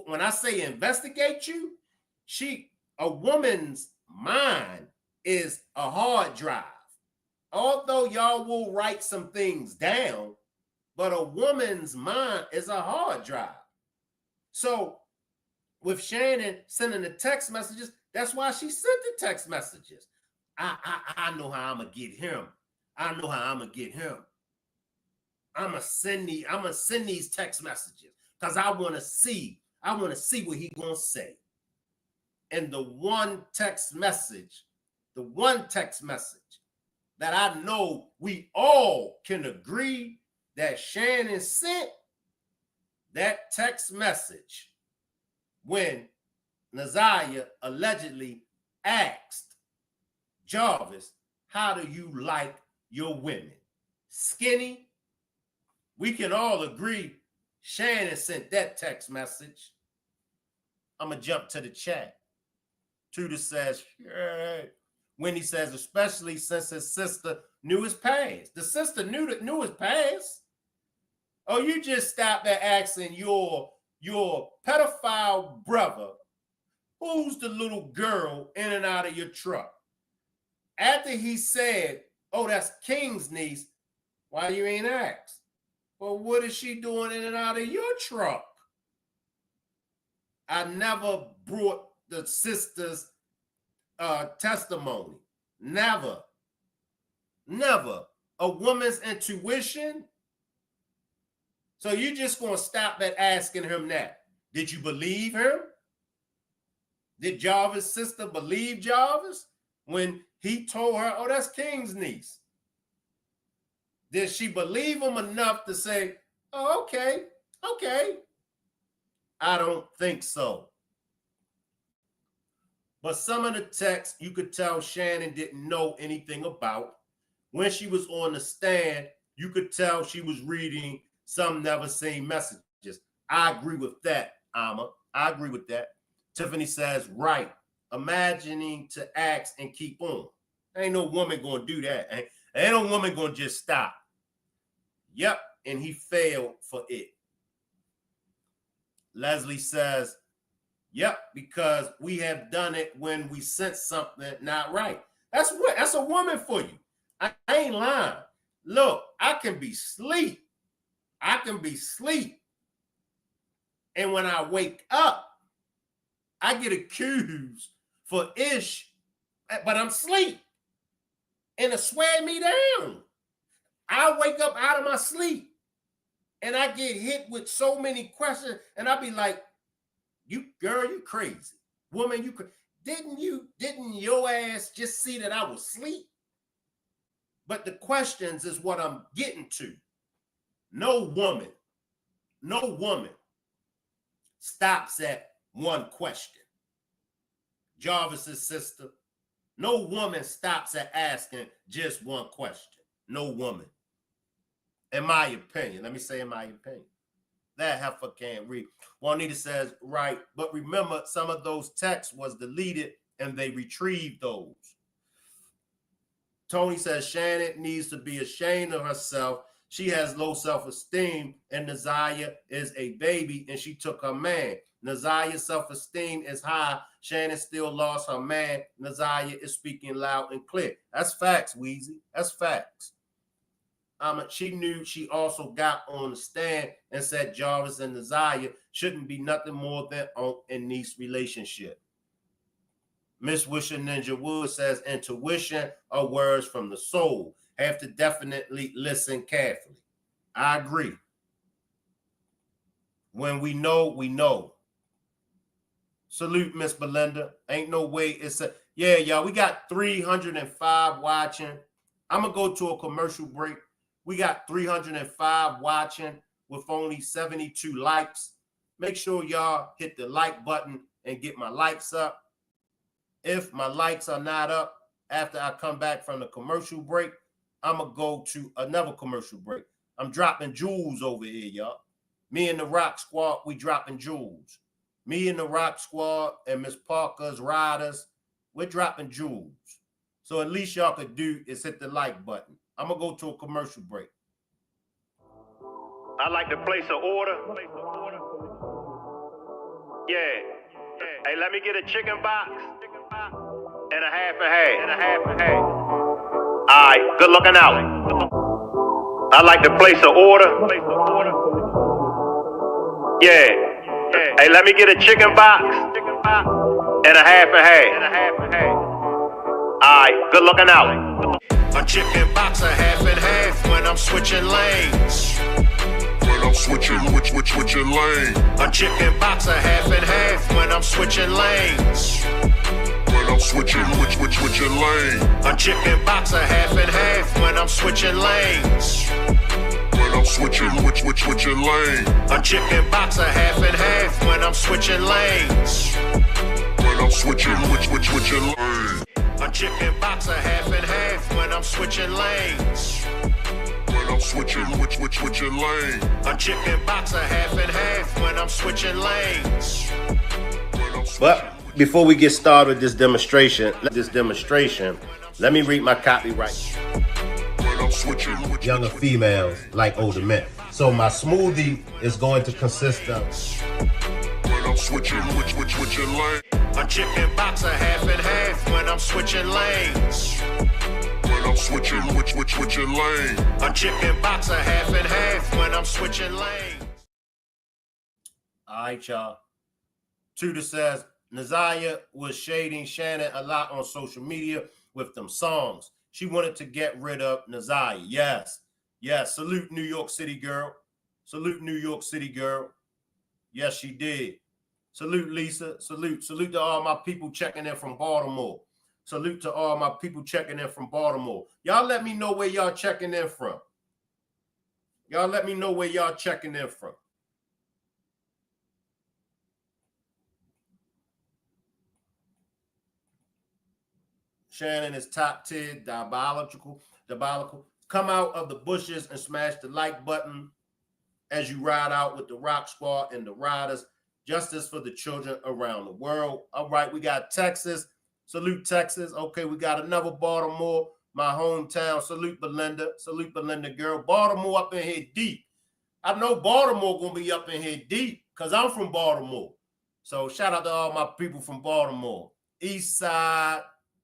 when I say investigate you, a woman's mind is a hard drive. Although y'all will write some things down, but a woman's mind is a hard drive. So with Shannon sending the text messages, that's why she sent the text messages. I know how I'm gonna get him. I know how I'm gonna get him. I'm gonna send these text messages because I want to see what he gonna say. And the one text message that I know we all can agree that Shannon sent, that text message when Naziah allegedly asked Jarvis, how do you like your women? Skinny? We can all agree Shannon sent that text message. I'm going to jump to the chat. Tudor says, hey. Wendy says, especially since his sister knew his past. The sister knew his past. Oh, you just stopped at asking your pedophile brother, who's the little girl in and out of your truck? After he said, oh, that's King's niece, why you ain't asked? Well, what is she doing in and out of your truck? I never brought the sister's testimony. Never. A woman's intuition. So you just gonna stop at asking him that. Did you believe him? Did Jarvis' sister believe Jarvis when he told her, oh, that's King's niece? Did she believe him enough to say, oh, okay. I don't think so. But some of the texts you could tell Shannon didn't know anything about. When she was on the stand, you could tell she was reading some never seen messages. I agree with that, Amma. I agree with that. Tiffany says, right. Imagining to ask and keep on. Ain't no woman gonna do that. Ain't no woman gonna just stop. Yep, and he failed for it. Leslie says, yep, because we have done it when we sense something not right. That's a woman for you. I ain't lying. Look, I can be asleep. And when I wake up, I get accused for ish, but I'm asleep. And it swear me down. I wake up out of my sleep and I get hit with so many questions, and I be like, you crazy. Woman, you crazy. Didn't your ass just see that I was asleep? But the questions is what I'm getting to. No woman stops at one question. Jarvis's sister, no woman stops at asking just one question. No woman. In my opinion, let me say in my opinion. That heifer can't read. Juanita says, right, but remember some of those texts was deleted and they retrieved those. Tony says Shannon needs to be ashamed of herself. She has low self-esteem, and Naziah is a baby, and she took her man. Naziah's self-esteem is high. Shannon still lost her man. Naziah is speaking loud and clear. That's facts, Weezy. That's facts. She knew she also got on the stand and said Jarvis and Naziah shouldn't be nothing more than aunt and niece relationship. Miss Wisher Ninja Wood says intuition are words from the soul. Have to definitely listen carefully. I agree. When we know, we know. Salute, Miss Belinda. Ain't no way it's a... Yeah, y'all, we got 305 watching. I'm going to go to a commercial break. We got 305 watching with only 72 likes. Make sure y'all hit the like button and get my likes up. If my likes are not up after I come back from the commercial break, I'm going to go to another commercial break. I'm dropping jewels over here, y'all. Me and the Rock Squad, we dropping jewels. Me and the Rock Squad and Miss Parker's Riders, we're dropping jewels. So at least y'all could do is hit the like button. I'm going to go to a commercial break. I'd like to place an order. Yeah. Hey, let me get a chicken box and a half a half. All right, good looking out. I'd like to place an order. Yeah. Hey, let me get a chicken box and a half a half. All right, good looking out. A chicken box, a half and half when I'm switching lanes. When I'm switching lane. A chicken boxer half and half when I'm switching lanes. When I'm switching lane. A chicken boxer half and half when I'm switching lanes. When I'm switching lane. A chicken boxer half and half when I'm switching lanes. When I'm switching lane. A chicken boxer half and half when I'm switching lanes. When I'm switching lane. A chicken boxer half and half when I'm switching lanes. But before we get started with this demonstration, let me read my copyright. When I'm switching Younger females like older men. So my smoothie is going to consist of when I'm switching lane. a chicken boxer half and half when I'm switching lanes. When I'm switching lane. A chicken boxer half and half when I'm switching lanes. All right, y'all. Tudor says Naziah was shading Shannon a lot on social media with them songs. She wanted to get rid of Naziah. Yes. Salute New York City girl. Salute New York City girl. Yes, she did. Salute Lisa. Salute to all my people checking in from Baltimore. Salute to all my people checking in from Baltimore. Y'all let me know where y'all checking in from. Shannon is top tier, diabolical. Come out of the bushes and smash the like button as you ride out with the Rock Squad and the Riders. Justice for the children around the world. All right, we got Texas. Salute Texas. Okay, we got another Baltimore, my hometown. Salute Belinda, girl. Baltimore up in here deep. I know Baltimore gonna be up in here deep because I'm from Baltimore. So shout out to all my people from Baltimore. East Side.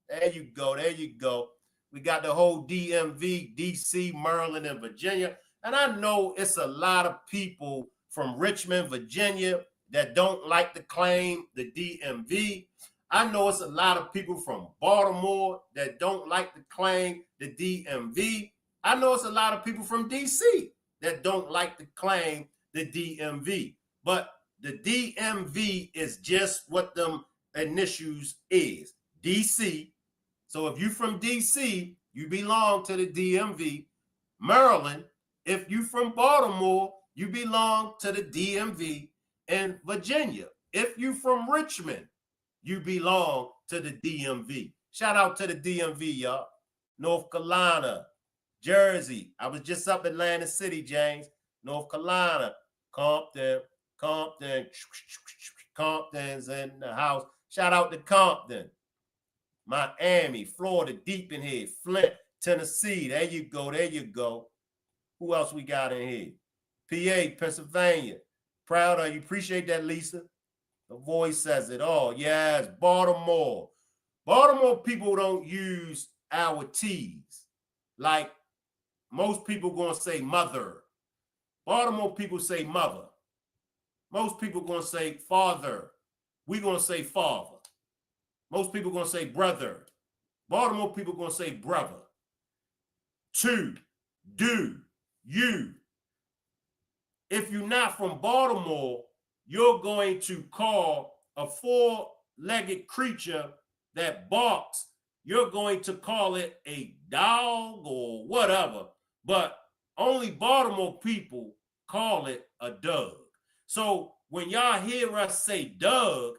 There you go. We got the whole DMV, DC, Maryland, and Virginia. And I know it's a lot of people from Richmond, Virginia, that don't like to claim the DMV. I know it's a lot of people from Baltimore that don't like to claim the DMV. I know it's a lot of people from DC that don't like to claim the DMV. But the DMV is just what them initials is, DC. So if you from DC, you belong to the DMV. Maryland, if you from Baltimore, you belong to the DMV. And Virginia, if you from Richmond, you belong to the DMV. Shout out to the DMV, y'all. North Carolina, Jersey. I was just up Atlantic City, James. North Carolina, Compton's in the house. Shout out to Compton. Miami, Florida, deep in here. Flint, Tennessee. There you go. Who else we got in here? PA, Pennsylvania. Proud of you. Appreciate that, Lisa. The voice says it all. Yes, Baltimore. Baltimore people don't use our T's. Like most people gonna say mother. Baltimore people say mother. Most people gonna say father. We gonna say father. Most people gonna say brother. Baltimore people gonna say brother. To, do, you. If you're not from Baltimore, you're going to call a four-legged creature that barks, you're going to call it a dog or whatever. But only Baltimore people call it a Doug. So when y'all hear us say Doug,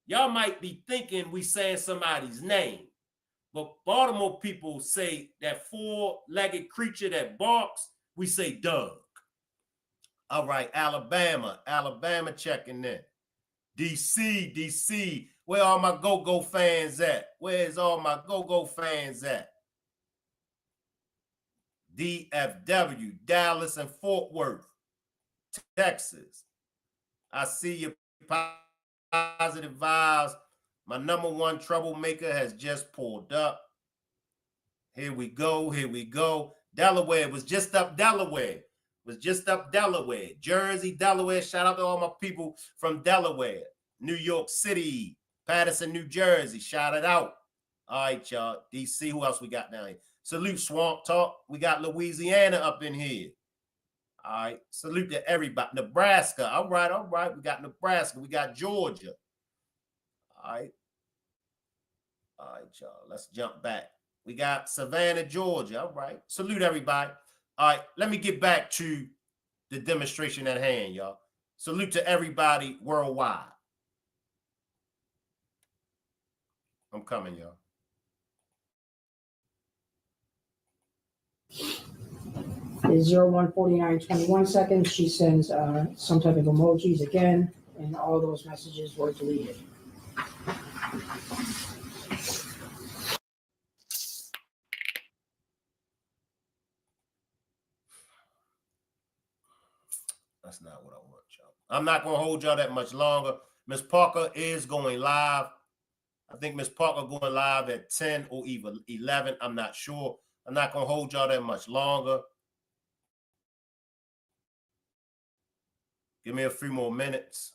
y'all might be thinking we saying somebody's name. But Baltimore people say that four-legged creature that barks, we say Doug. All right, Alabama checking in. DC, where all my go-go fans at? Where's all my go-go fans at? DFW, Dallas and Fort Worth, Texas. I see your positive vibes. My number one troublemaker has just pulled up. Here we go. Delaware was just up Delaware. Jersey, Delaware. Shout out to all my people from Delaware. New York City, Patterson, New Jersey. Shout it out. All right, y'all. DC, who else we got down here? Salute Swamp Talk. We got Louisiana up in here. All right. Salute to everybody. Nebraska. All right. All right. We got Nebraska. We got Georgia. All right. All right, y'all. Let's jump back. We got Savannah, Georgia. All right. Salute everybody. All right. Let me get back to the demonstration at hand, y'all. Salute to everybody worldwide. I'm coming, y'all. It's 01:49:21 seconds. She sends some type of emojis again, and all those messages were deleted. That's not what I want, y'all. I'm not going to hold y'all that much longer. Miss Parker is going live. I think Miss Parker going live at 10 or even 11. I'm not sure. I'm not going to hold y'all that much longer. Give me a few more minutes.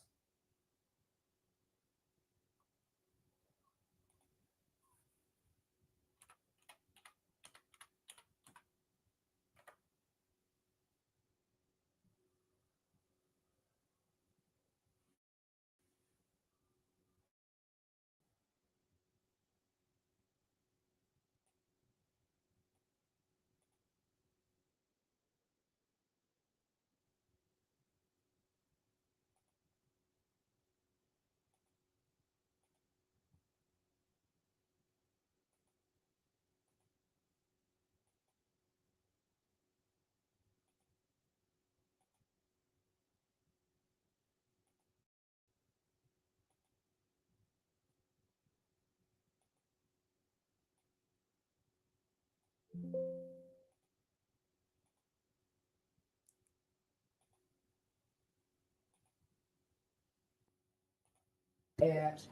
At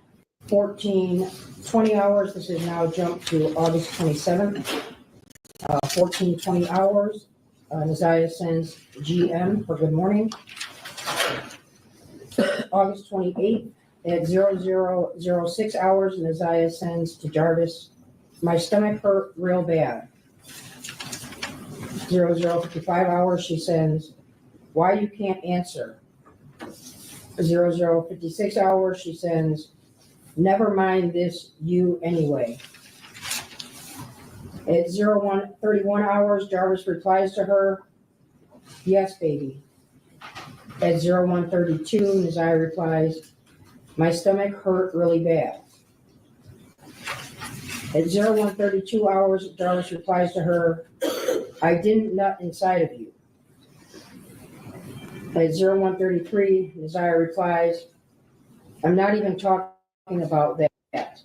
14:20 hours, this is now jumped to August 27th. 14:20 hours, Naziah sends GM for good morning. August 28th at 00:06 hours, Naziah sends to Jarvis, my stomach hurt real bad. 00:55 hours, she sends, why you can't answer. 00:56 hours, she sends, never mind this, you anyway. At 01:31 hours, Jarvis replies to her, yes, baby. At 01:32, Naziah replies, my stomach hurt really bad. At 01:32 hours, Jarvis replies to her, I didn't nut inside of you. At 01:33, Naziah replies, I'm not even talking about that.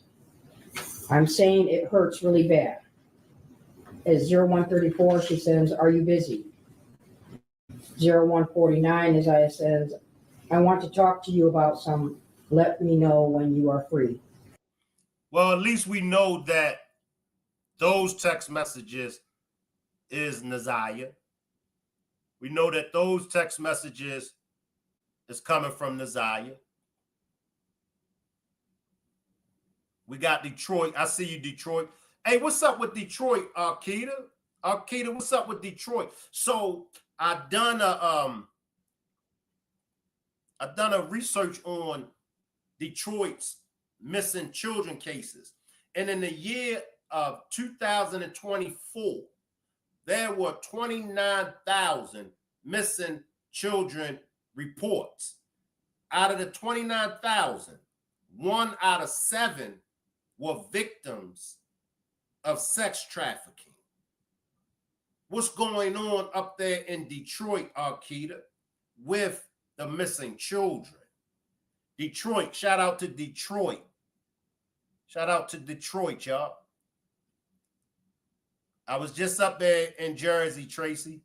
I'm saying it hurts really bad. At 01:34, she says, are you busy? 01:49, Naziah says, I want to talk to you about some, let me know when you are free. Well, at least we know that those text messages is Naziah. We know that those text messages is coming from Naziah. We got Detroit. I see you, Detroit. Hey, what's up with Detroit, Arkita? Arkita, what's up with Detroit? So I've done a research on Detroit's missing children cases. And in the year of 2024, there were 29,000 missing children reports. Out of the 29,000, 1 out of 7 were victims of sex trafficking. What's going on up there in Detroit, Arkita, with the missing children? Detroit, shout out to Detroit. Shout out to Detroit, y'all. I was just up there in Jersey, Tracy.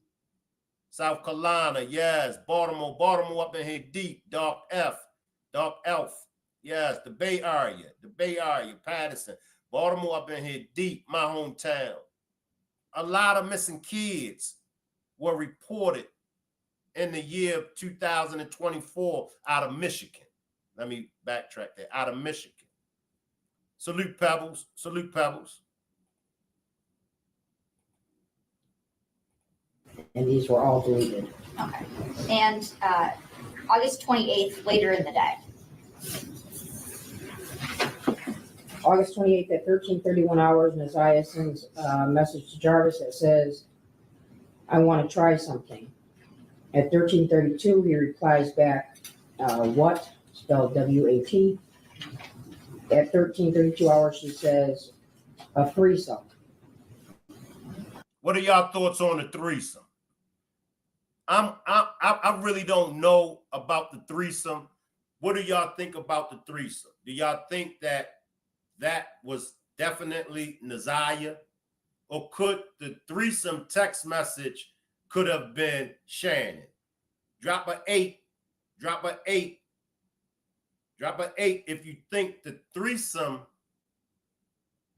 South Carolina, yes. Baltimore up in here deep. Dark Elf. Yes, the Bay Area, Patterson. Baltimore up in here deep, my hometown. A lot of missing kids were reported in the year of 2024 out of Michigan. Let me backtrack there. Out of Michigan. Salute Pebbles. Salute Pebbles. and these were all deleted. Okay. And August 28th, later in the day. August 28th at 13:31 hours, Naziah sends a message to Jarvis that says, I want to try something. At 13:32, he replies back, what? Spelled W-A-T. At 13:32 hours, she says, a threesome. What are y'all thoughts on the threesome? I really don't know about the threesome. What do y'all think about the threesome? Do y'all think that was definitely Naziah? Or could the threesome text message could have been Shannon? Drop a 8. Drop a 8. Drop a 8 if you think the threesome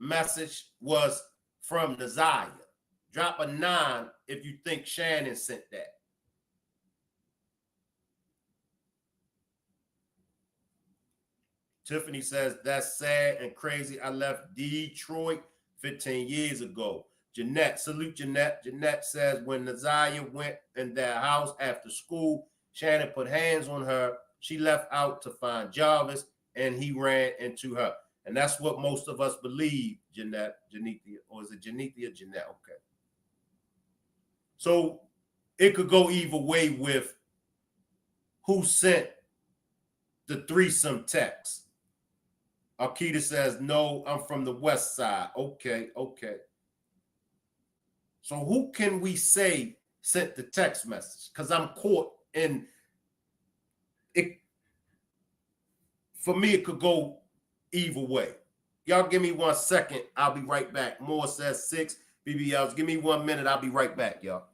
message was from Naziah. Drop a 9 if you think Shannon sent that. Tiffany says, that's sad and crazy. I left Detroit 15 years ago. Jeanette, salute Jeanette. Jeanette says, when Naziah went in their house after school, Shannon put hands on her. She left out to find Jarvis, and he ran into her. And that's what most of us believe, Jeanette, Janethia, or is it Janethia? Jeanette, okay. So it could go either way with who sent the threesome text. Akita says, no, I'm from the west side. Okay, okay. So who can we say sent the text message? Because I'm caught in it. For me, it could go either way. Y'all give me 1 second. I'll be right back. Moore says 6 BBLs. Give me 1 minute. I'll be right back, y'all.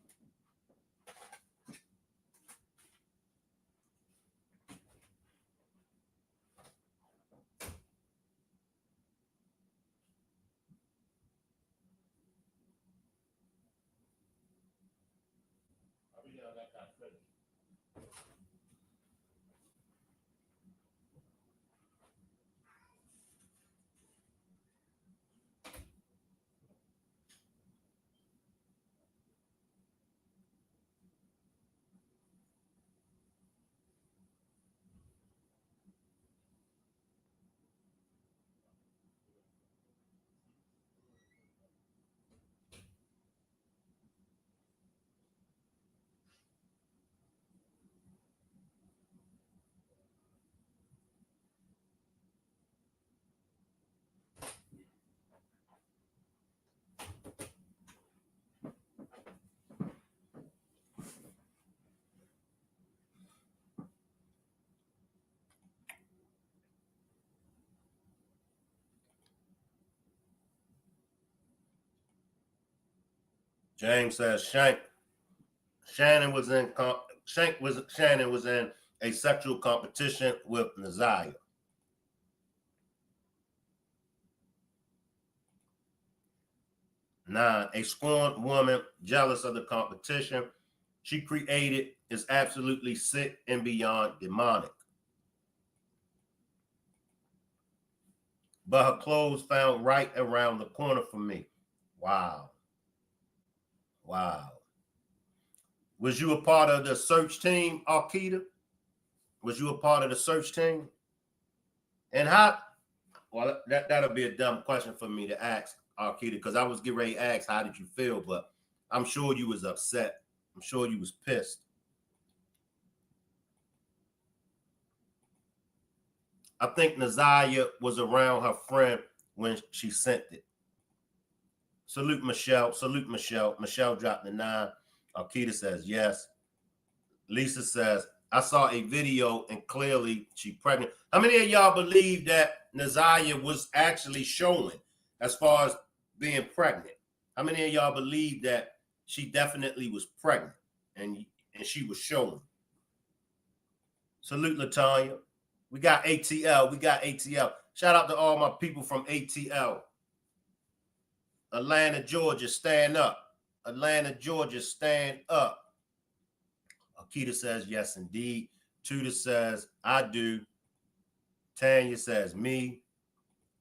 James says Shannon was in a sexual competition with Naziah. Nine, a scorned woman jealous of the competition she created is absolutely sick and beyond demonic. But her clothes found right around the corner from me. Wow. Wow. Was you a part of the search team, Arkita? Was you a part of the search team? And how, well, that'll be a dumb question for me to ask, Arkita, because I was getting ready to ask, how did you feel? But I'm sure you was upset. I'm sure you was pissed. I think Naziah was around her friend when she sent it. Salute Michelle. Salute Michelle. Michelle dropped the 9. Arkita says yes. Lisa says, I saw a video and clearly she's pregnant. How many of y'all believe that Naziah was actually showing as far as being pregnant? How many of y'all believe that she definitely was pregnant and she was showing? Salute LaTanya. We got ATL. We got ATL. Shout out to all my people from ATL. Atlanta, Georgia, stand up. Atlanta, Georgia, stand up. Akita says, yes, indeed. Tudor says, I do. Tanya says, me.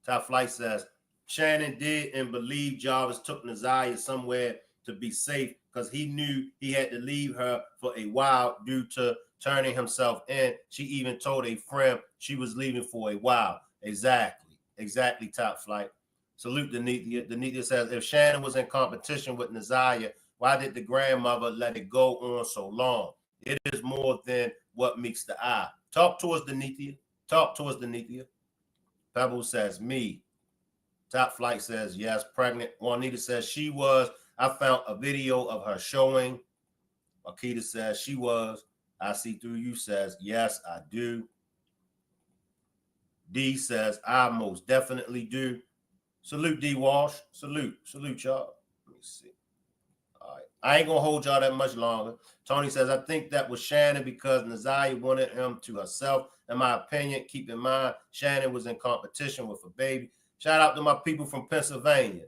Top Flight says, Shannon did and believed Jarvis took Naziah somewhere to be safe because he knew he had to leave her for a while due to turning himself in. She even told a friend she was leaving for a while. Exactly, Top Flight. Salute Denithia. Denithia says, if Shannon was in competition with Naziah, why did the grandmother let it go on so long? It is more than what meets the eye. Talk to us, Denithia. Talk to us, Denithia. Pebble says, me. Top Flight says, yes, pregnant. Juanita says, she was. I found a video of her showing. Akita says, she was. I see through you says, yes, I do. D says, I most definitely do. Salute D Walsh. Salute y'all. Let me see. All right. I ain't gonna hold y'all that much longer. Tony says, I think that was Shannon because Naziah wanted him to herself. In my opinion, keep in mind, Shannon was in competition with a baby. Shout out to my people from Pennsylvania.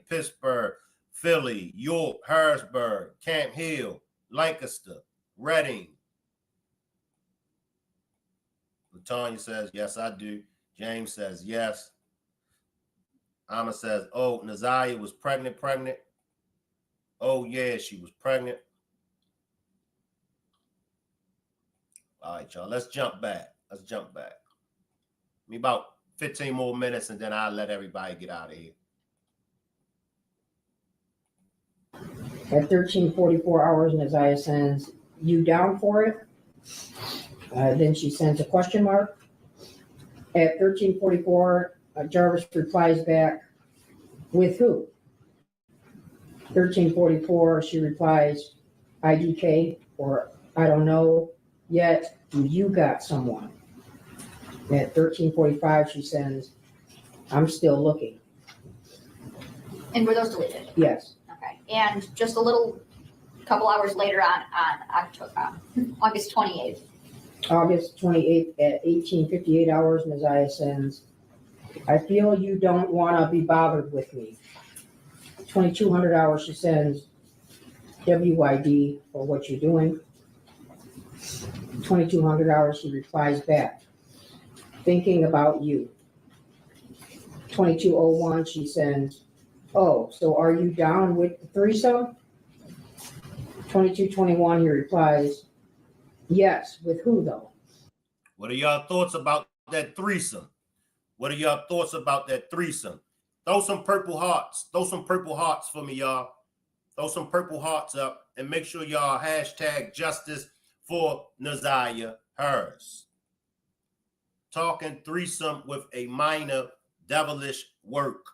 Pittsburgh, Philly, York, Harrisburg, Camp Hill, Lancaster, Reading. Latonya says, yes, I do. James says, yes. Amma says, oh, Naziah was pregnant. Oh, yeah, she was pregnant. All right, y'all, let's jump back. Me about 15 more minutes, and then I'll let everybody get out of here. At 13:44 hours, Naziah sends, you down for it? Then she sends a question mark. At 13:44, Jarvis replies back, with who? 13:44, she replies, IDK, or I don't know yet, you got someone. At 13:45, she sends, I'm still looking. And were those deleted? Yes. Okay. And just a little couple hours later on October, August 28th. August 28th at 18:58 hours, Naziah sends, I feel you don't want to be bothered with me. 2200 hours, she sends, WYD for what you're doing. 2200 hours, she replies back, thinking about you. 2201, she sends, oh, so are you down with the threesome? 2221, he replies, yes, with who though? What are y'all thoughts about that threesome? Throw some purple hearts. For me, y'all. Throw some purple hearts up and make sure y'all hashtag justice for Naziah Harris. Talking threesome with a minor devilish work.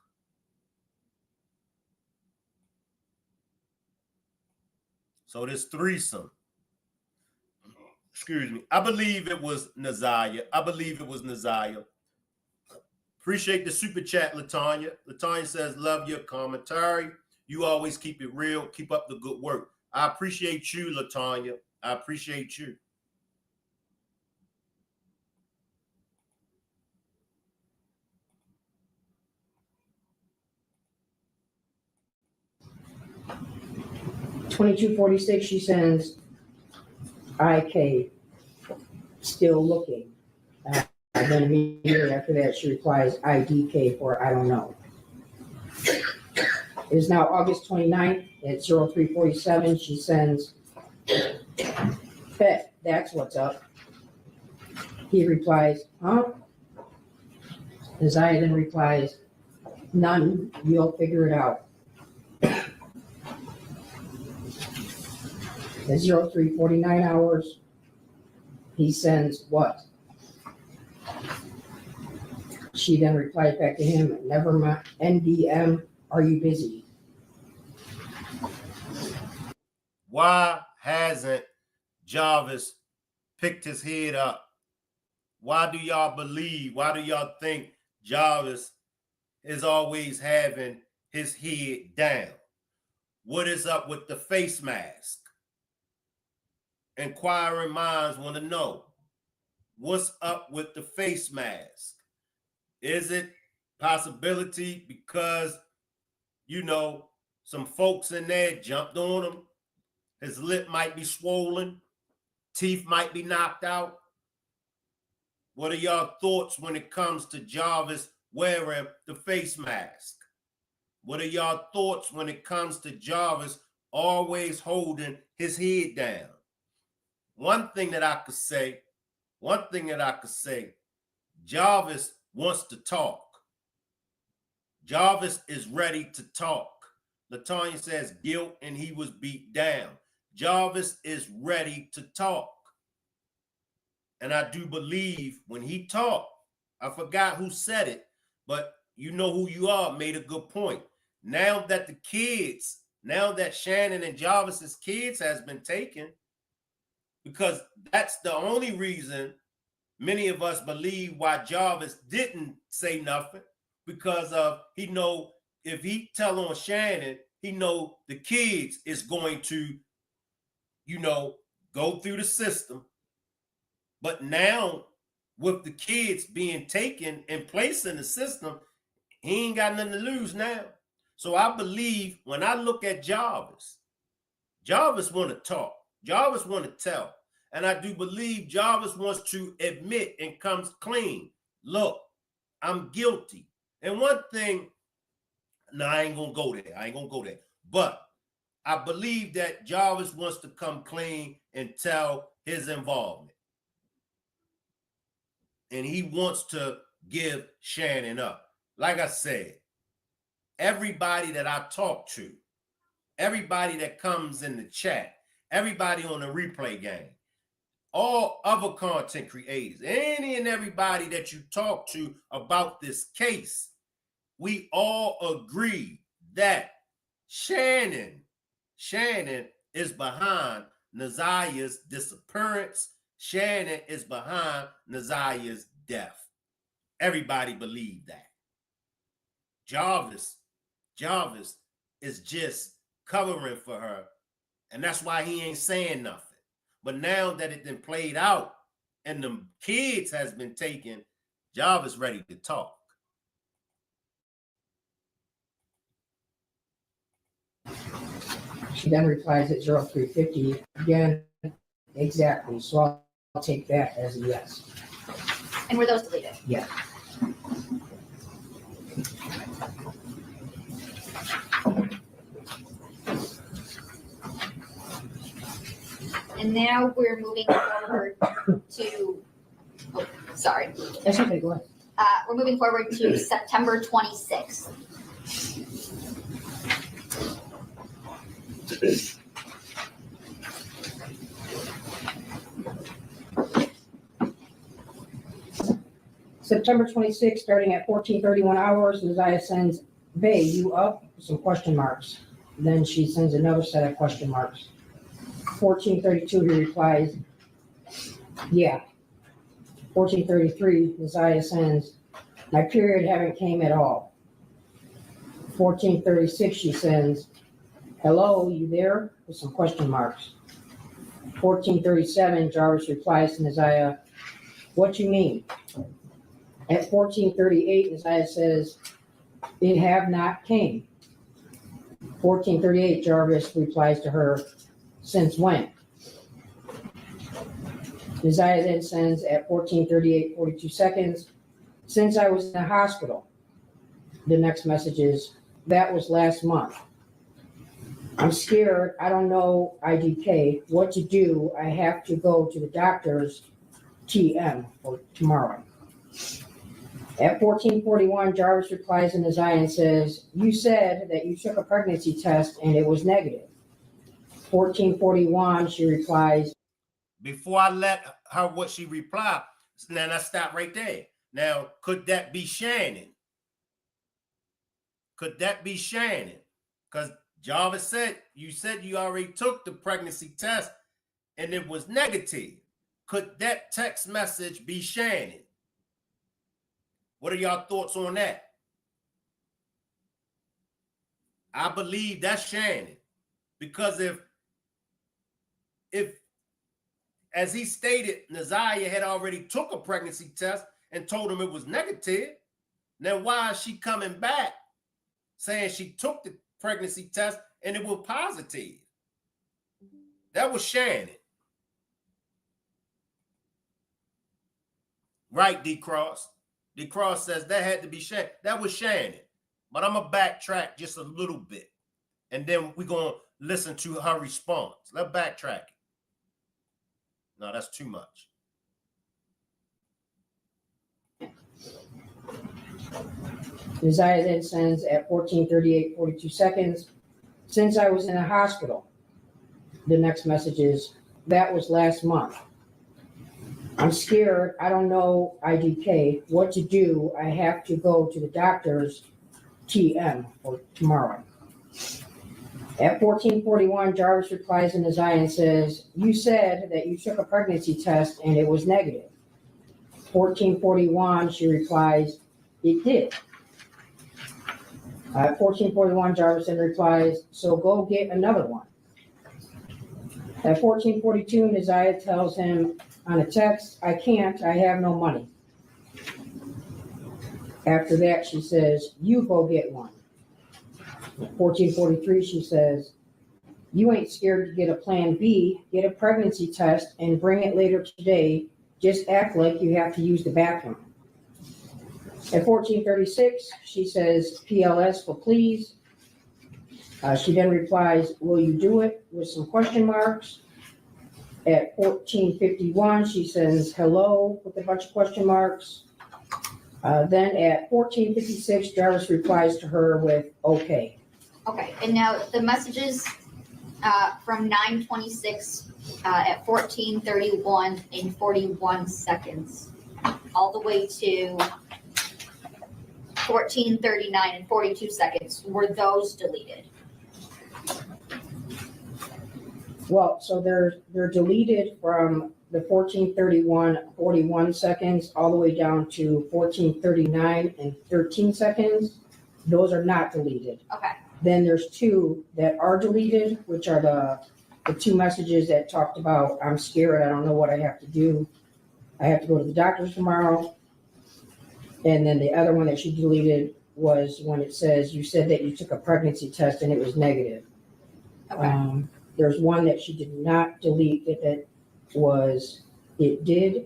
So this threesome, excuse me, I believe it was Naziah. Appreciate the super chat, Latonya. Latonya says, love your commentary. You always keep it real. Keep up the good work. I appreciate you, Latonya. I appreciate you. $22.46, she sends, IK, still looking. And then immediately after that, she replies, IDK for I don't know. It is now August 29th at 03:47. She sends, bet, that's what's up. He replies, huh? Naziah then replies, none, you'll figure it out. At 03:49 hours, he sends what? She then replies back to him, never mind, NDM, are you busy? Why hasn't Jarvis picked his head up? Why do y'all think Jarvis is always having his head down? What is up with the face mask? Inquiring minds want to know, what's up with the face mask? Is it possibility because, some folks in there jumped on him? His lip might be swollen. Teeth might be knocked out. What are y'all thoughts when it comes to Jarvis wearing the face mask? What are y'all thoughts when it comes to Jarvis always holding his head down? One thing that I could say, Jarvis wants to talk. Jarvis is ready to talk. LaTanya says guilt and he was beat down. Jarvis is ready to talk. And I do believe when he talked, I forgot who said it, but you know who you are, made a good point. Now that Shannon and Jarvis's kids has been taken, because that's the only reason many of us believe why Jarvis didn't say nothing, because of he know if he tell on Shannon, he know the kids is going to, go through the system. But now with the kids being taken and placed in the system, he ain't got nothing to lose now. So I believe when I look at Jarvis want to talk. Jarvis want to tell. And I do believe Jarvis wants to admit and comes clean. Look, I'm guilty. And one thing, no, I ain't going to go there. But I believe that Jarvis wants to come clean and tell his involvement. And he wants to give Shannon up. Like I said, everybody that I talk to, everybody that comes in the chat, everybody on the replay game, all other content creators, any and everybody that you talk to about this case, we all agree that Shannon is behind Naziah's disappearance. Shannon is behind Naziah's death. Everybody believe that. Jarvis is just covering for her, and that's why he ain't saying nothing. But now that it been played out and the kids has been taken, Jarvis ready to talk. She then replies at 0350 again, exactly. So I'll take that as a yes. And were those deleted? Yeah. And now we're moving forward to, sorry. That's okay, go ahead. We're moving forward to September 26th. September 26th, starting at 14:31 hours, Naziah sends, "Bae, you up?" Some question marks. Then she sends another set of question marks. 14:32, he replies, "Yeah." 14:33, Naziah sends, "My period haven't came at all." 14:36, she sends, "Hello, you there?" with some question marks. 14:37, Jarvis replies to Naziah, "What you mean?" At 14:38, Naziah says, "It have not came." 14:38, Jarvis replies to her, "Since when?" Naziah then sends at 14:38, 42 seconds, "Since I was in the hospital." The next message is, "That was last month. I'm scared. I don't know IDK what to do. I have to go to the doctor's TM for tomorrow." At 14:41, Jarvis replies to Naziah and says, "You said that you took a pregnancy test and it was negative." 14:41, she replies, Before I let her what she replied, then I stop right there. Now, could that be Shannon? Could that be Shannon? Because Jarvis said you already took the pregnancy test and it was negative. Could that text message be Shannon? What are y'all thoughts on that? I believe that's Shannon. Because if as he stated, Naziah had already took a pregnancy test and told him it was negative, then why is she coming back saying she took the pregnancy test and it was positive? That was Shannon. Right, D-Cross. D-Cross says that had to be Shannon. That was Shannon. but I'm gonna backtrack just a little bit, and then we're gonna listen to her response. Let's backtrack it. No, that's too much. Isaiah then sends at 14:38, 42 seconds. Since I was in the hospital, the next message is, that was last month. I'm scared. I don't know IDK what to do. I have to go to the doctor's TM for tomorrow. At 14:41, Jarvis replies in Isaiah and says, you said that you took a pregnancy test and it was negative. 14:41, she replies, it did. At 14:41, Jarvis then replies, so go get another one. At 14:42, Isaiah tells him on a text, I can't, I have no money. After that, she says, you go get one. At 14:43, she says, you ain't scared to get a plan B, get a pregnancy test and bring it later today. Just act like you have to use the bathroom. At 14:36, she says, PLS for please. She then replies, will you do it, with some question marks. At 14:51, she says, hello, with a bunch of question marks. Then at 14:56, Jarvis replies to her with, okay. Okay, and now the messages from 9:26 at 14:31 and 41 seconds, all the way to 14:39 and 42 seconds, were those deleted? Well, so they're deleted from the 14:31, 41 seconds, all the way down to 14:39 and 13 seconds. Those are not deleted. Okay, Then there's two that are deleted, which are the two messages that talked about, I'm scared, I don't know what I have to do. I have to go to the doctor's tomorrow. And then the other one that she deleted was when it says, you said that you took a pregnancy test and it was negative. okay, There's one that she did not delete that was, it did.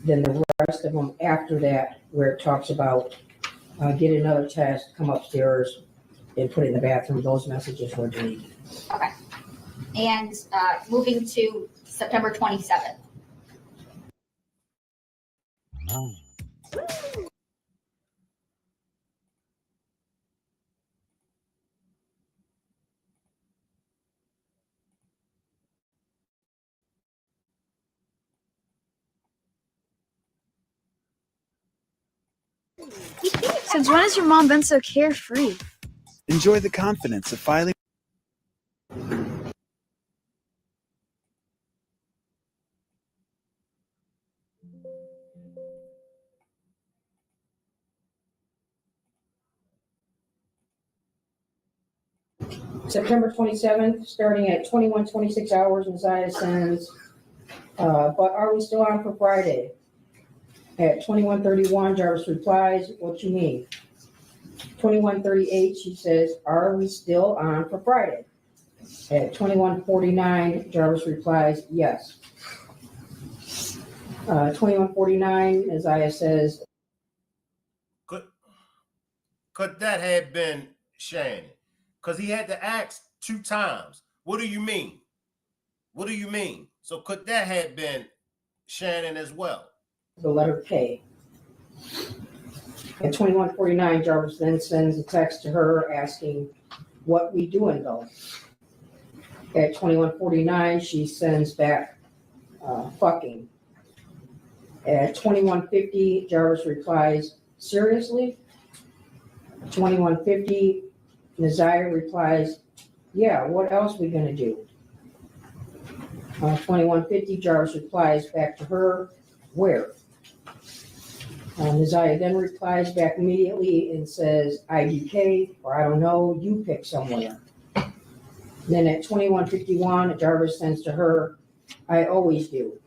Then the rest of them after that, where it talks about, get another test, come upstairs and put it in the bathroom, those messages were deleted. okay. And moving to September 27th. Since when has your mom been so carefree? Enjoy the confidence of filing. September 27th, starting at 21:26 hours, Isaiah sends, but are we still on for Friday? At 21:31, Jarvis replies, what you mean? 21:38, she says, are we still on for Friday? At 21:49, Jarvis replies, yes. 21:49, Isaiah says, Could that have been Shannon? Because he had to ask 2 times, what do you mean? What do you mean? So could that have been Shannon as well? the letter K. At 21:49, Jarvis then sends a text to her asking, what we doing though? At 21:49, she sends back, fucking. At 21:50, Jarvis replies, seriously? 21:50, Isaiah replies, yeah, what else we gonna do? 21:50, Jarvis replies back to her, where? Isaiah then replies back immediately and says, IDK, or I don't know, you pick somewhere. Then at 21:51, Jarvis sends to her, I always do.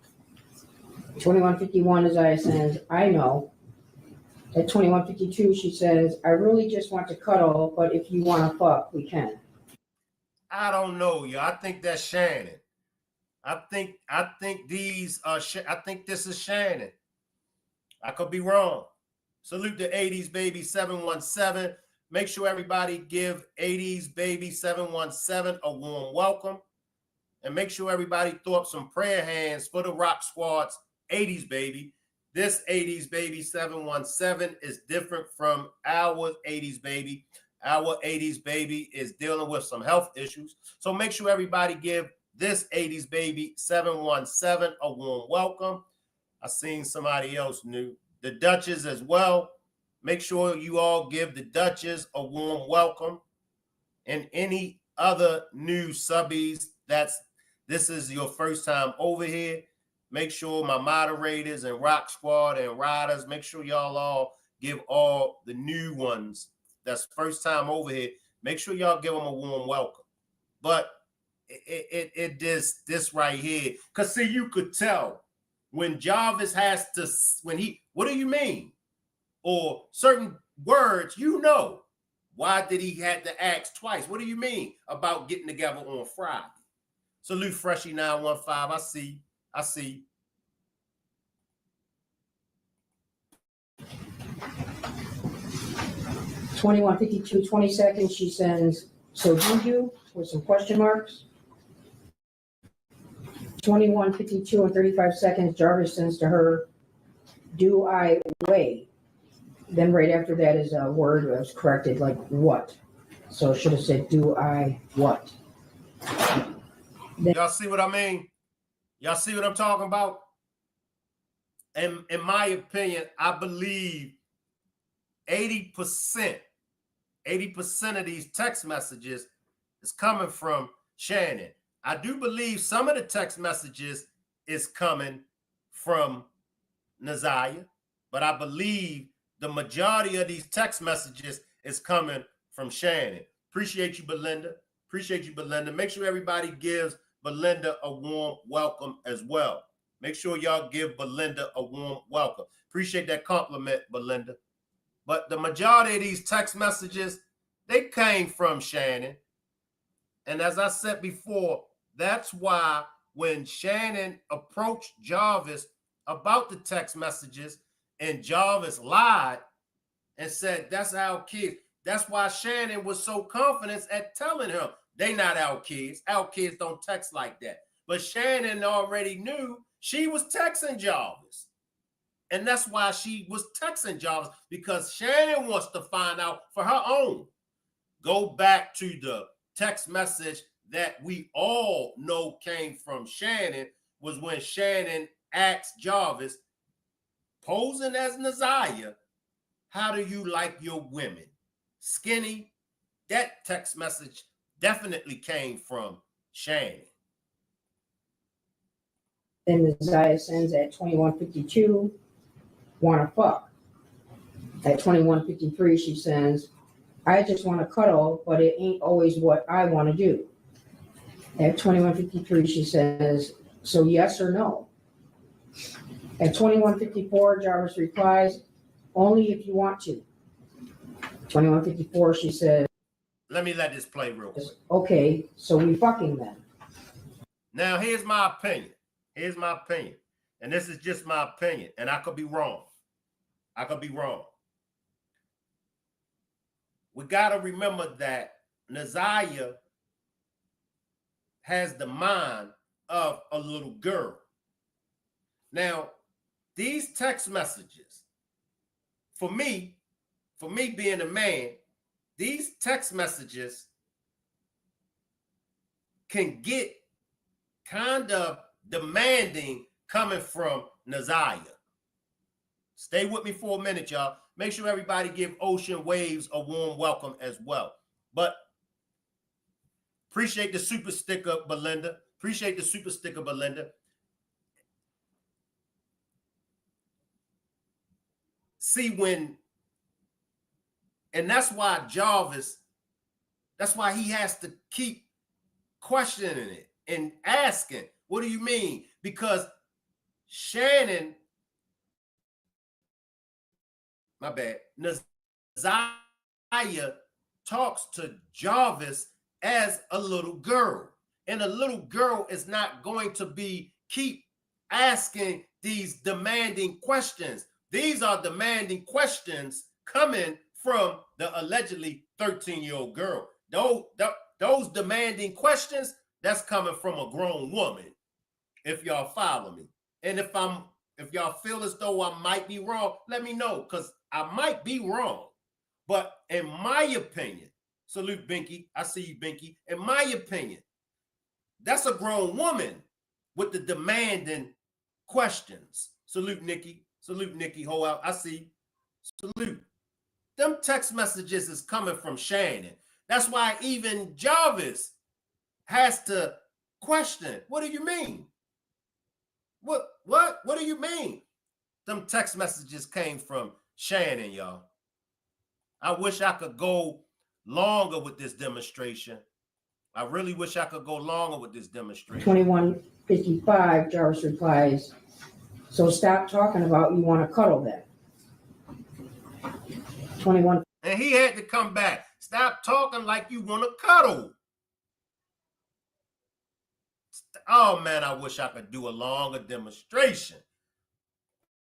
21:51, Isaiah sends, I know. At 21:52, she says, I really just want to cuddle, but if you want to fuck, we can. I don't know, yo. I think that's Shannon. I think these are. I think this is Shannon. I could be wrong. Salute the 80s baby 717. Make sure everybody give 80s Baby 717 a warm welcome. And make sure everybody throw up some prayer hands for the Rock Squad's 80s Baby. This 80s Baby 717 is different from our 80s Baby. Our 80s Baby is dealing with some health issues. So make sure everybody give this 80s Baby 717 a warm welcome. I seen somebody else new. The Duchess as well. Make sure you all give the Duchess a warm welcome. And any other new subbies, this is your first time over here. Make sure my moderators and Rock Squad and riders, make sure y'all all give all the new ones that's first time over here. Make sure y'all give them a warm welcome. But this right here, because see, you could tell when Jarvis has to, what do you mean? Or certain words, why did he have to ask twice? What do you mean about getting together on Friday? Salute Freshie 915. I see. 21:52, 20 seconds. She sends, so do you, with some question marks. 21:52 and 35 seconds. Jarvis sends to her, do I weigh? Then right after that is a word that was corrected, like what? So it should have said, do I what? Y'all see what I mean? Y'all see what I'm talking about? And in my opinion, I believe 80% of these text messages is coming from Shannon. I do believe some of the text messages is coming from Naziah, but I believe the majority of these text messages is coming from Shannon. Appreciate you, Belinda. Appreciate you, Belinda. Make sure everybody gives Belinda a warm welcome as well. Make sure y'all give Belinda a warm welcome. Appreciate that compliment, Belinda. But the majority of these text messages, they came from Shannon. And as I said before, that's why when Shannon approached Jarvis about the text messages and Jarvis lied and said, that's our kids. That's why Shannon was so confident at telling him, they not our kids. Our kids don't text like that. But Shannon already knew she was texting Jarvis. And that's why she was texting Jarvis, because Shannon wants to find out for her own. Go back to the text message that we all know came from Shannon, was when Shannon asked Jarvis, posing as Naziah, how do you like your women? Skinny? That text message definitely came from Shannon. Then Naziah sends at 21:52, wanna fuck. At 21:53, she sends, I just want to cuddle, but it ain't always what I want to do. At 21:53, she says, so yes or no? At 21:54, Jarvis replies, only if you want to. 21:54, she says, let this play real quick. Okay, so we fucking then. Now, here's my opinion. Here's my opinion. And this is just my opinion. And I could be wrong. I could be wrong. We got to remember that Naziah has the mind of a little girl. Now, these text messages, for me being a man, these text messages can get kind of demanding coming from Naziah. Stay with me for a minute, y'all. Make sure everybody give Ocean Waves a warm welcome as well. But appreciate the super sticker, Belinda. Appreciate the super sticker, Belinda. See, and that's why Jarvis, that's why he has to keep questioning it and asking, what do you mean? Because Shannon, my bad, Naziah talks to Jarvis as a little girl. And a little girl is not going to keep asking these demanding questions. These are demanding questions coming from the allegedly 13-year-old girl. Those demanding questions, that's coming from a grown woman, if y'all follow me. And if y'all feel as though I might be wrong, let me know, because I might be wrong. But in my opinion, salute Binky, I see you, Binky. In my opinion, that's a grown woman with the demanding questions. Salute Nikki, hold out, I see, salute. Them text messages is coming from Shannon. That's why even Jarvis has to question, what do you mean? What do you mean? Them text messages came from Shannon, y'all. I wish I could go longer with this demonstration. I really wish I could go longer with this demonstration. 21:55, Jarvis replies, so stop talking about you want to cuddle then. 21. And he had to come back. Stop talking like you want to cuddle. Oh man, I wish I could do a longer demonstration.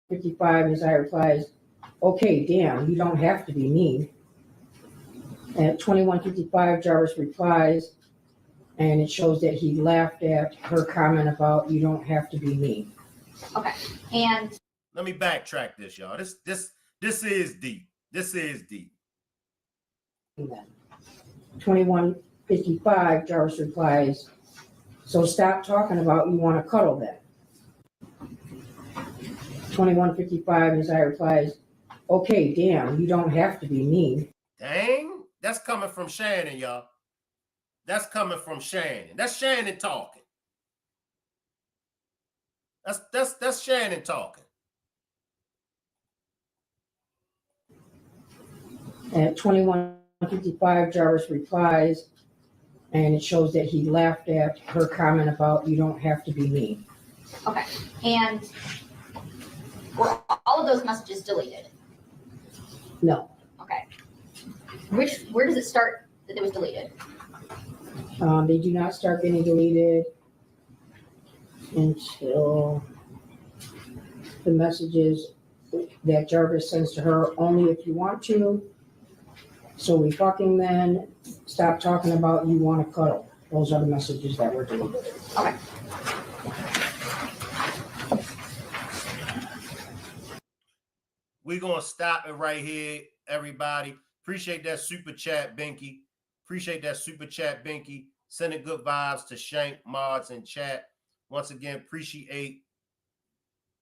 55, Isaiah replies, okay, damn, you don't have to be mean. At 21:55, Jarvis replies, and it shows that he laughed at her comment about you don't have to be mean. Okay, and let me backtrack this, y'all. This is deep. This is deep. 21:55, Jarvis replies, so stop talking about you want to cuddle then. 21:55, Isaiah replies, okay, damn, you don't have to be mean. Dang, that's coming from Shannon, y'all. That's coming from Shannon. That's Shannon talking. That's Shannon talking. At 21:55, Jarvis replies, and it shows that he laughed at her comment about you don't have to be mean. okay, and were all of those messages deleted? No. Okay. Where does it start that it was deleted? They do not start getting deleted until the messages that Jarvis sends to her, only if you want to. So we fucking then, stop talking about you want to cuddle. Those are the messages that were deleted. Okay. We're going to stop it right here, everybody. Appreciate that super chat, Binky. Appreciate that super chat, Binky. Sending good vibes to Shank, Mods, and chat. Once again, appreciate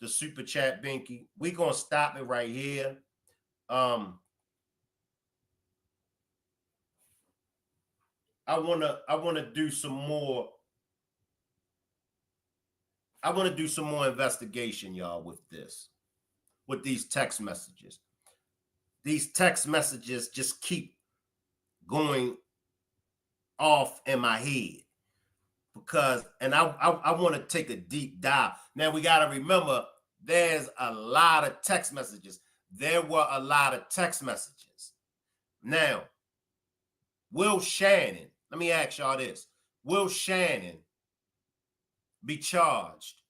the super chat, Binky. We're going to stop it right here. I want to do some more. I want to do some more investigation, y'all, with this. With these text messages. These text messages just keep going off in my head because, and I want to take a deep dive. Now we got to remember there's a lot of text messages. There were a lot of text messages. Now, will Shannon, let me ask y'all this. Will Shannon be charged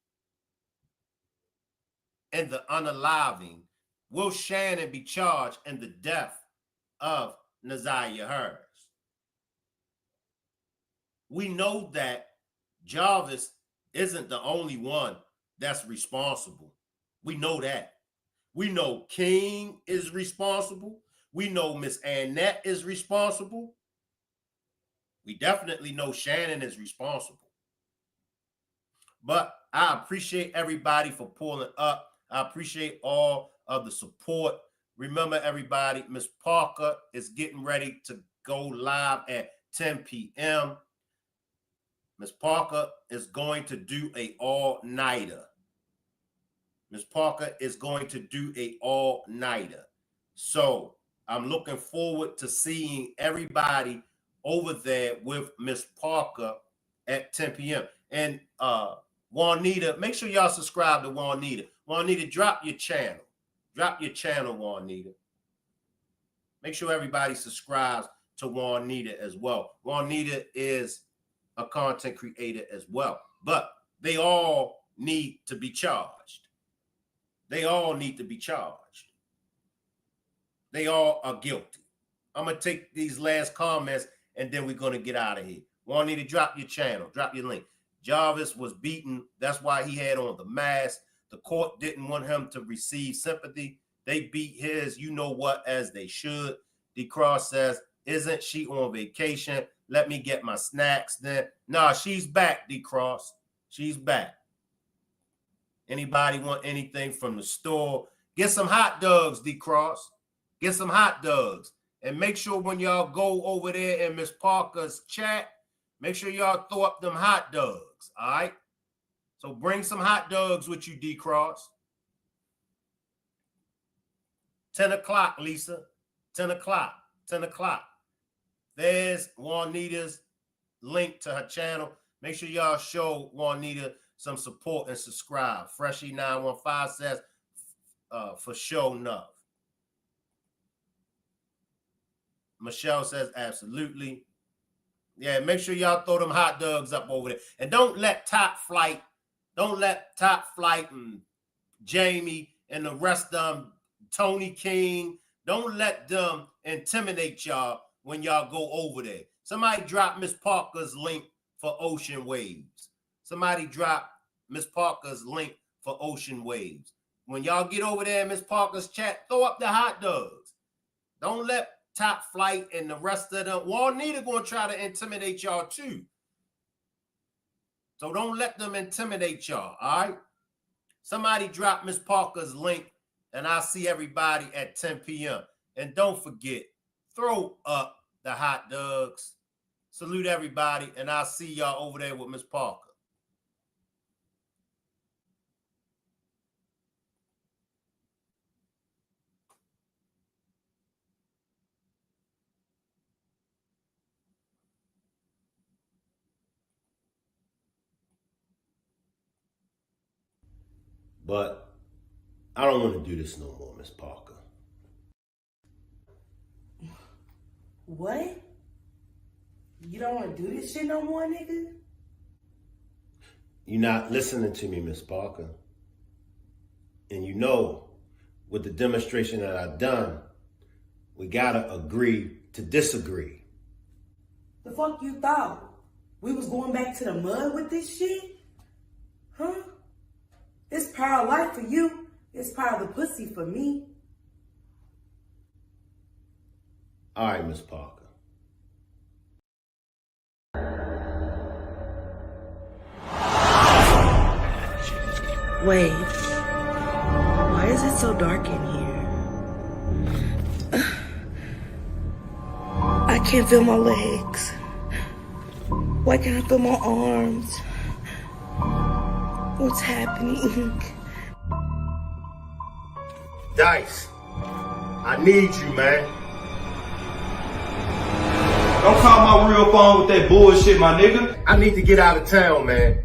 in the unaliving? Will Shannon be charged in the death of Naziah Harris? We know that Jarvis isn't the only one that's responsible. We know that. We know King is responsible. We know Miss Annette is responsible. We definitely know Shannon is responsible. But I appreciate everybody for pulling up. I appreciate all of the support. Remember, everybody, Miss Parker is getting ready to go live at 10 p.m. Miss Parker is going to do a all-nighter. Miss Parker is going to do a all-nighter. So I'm looking forward to seeing everybody over there with Miss Parker at 10 p.m. And Juanita, make sure y'all subscribe to Juanita. Juanita, drop your channel. Drop your channel, Juanita. Make sure everybody subscribes to Juanita as well. Juanita is a content creator as well. But they all need to be charged. They all need to be charged. They all are guilty. I'm going to take these last comments, and then we're going to get out of here. Want you to drop your channel, drop your link. Jarvis was beaten. That's why he had on the mask. The court didn't want him to receive sympathy. They beat his you-know-what as they should. D-Cross says, isn't she on vacation? Let me get my snacks then. Nah, she's back, D-Cross. She's back. Anybody want anything from the store? Get some hot dogs, D-Cross. Get some hot dogs. And make sure when y'all go over there in Miss Parker's chat, make sure y'all throw up them hot dogs, all right? So bring some hot dogs with you, D-Cross. 10 o'clock, Lisa. 10 o'clock. 10 o'clock. There's Juanita's link to her channel. Make sure y'all show Juanita some support and subscribe. Freshie915 says, for sure enough. Michelle says, absolutely. Yeah, make sure y'all throw them hot dogs up over there. And don't let Top Flight and Jamie and the rest of them, Tony King, don't let them intimidate y'all when y'all go over there. Somebody drop Miss Parker's link for Ocean Waves. Somebody drop Miss Parker's link for Ocean Waves. When y'all get over there in Miss Parker's chat, throw up the hot dogs. Don't let Top Flight and the rest of them. Juanita gonna try to intimidate y'all too. So don't let them intimidate y'all, all right? Somebody drop Miss Parker's link, and I'll see everybody at 10 p.m. And don't forget, throw up the hot dogs. Salute everybody, and I'll see y'all over there with Miss Parker. But I don't want to do this no more, Miss Parker. What? You don't want to do this shit no more, nigga? You're not listening to me, Miss Parker. And you know, with the demonstration that I've done, we gotta agree to disagree. The fuck you thought? We was going back to the mud with this shit? Huh? It's power of life for you. It's power of the pussy for me. All right, Miss Parker. Wait. Why is it so dark in here? I can't feel my legs. Why can't I feel my arms? What's happening? Dice, I need you, man. Don't call my real phone with that bullshit, my nigga. I need to get out of town, man.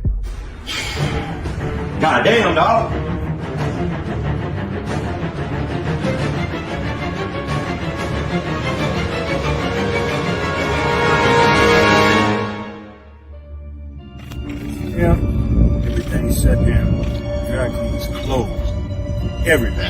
Goddamn, dog. Yeah, everything's shut down. Factory is closed. Everything.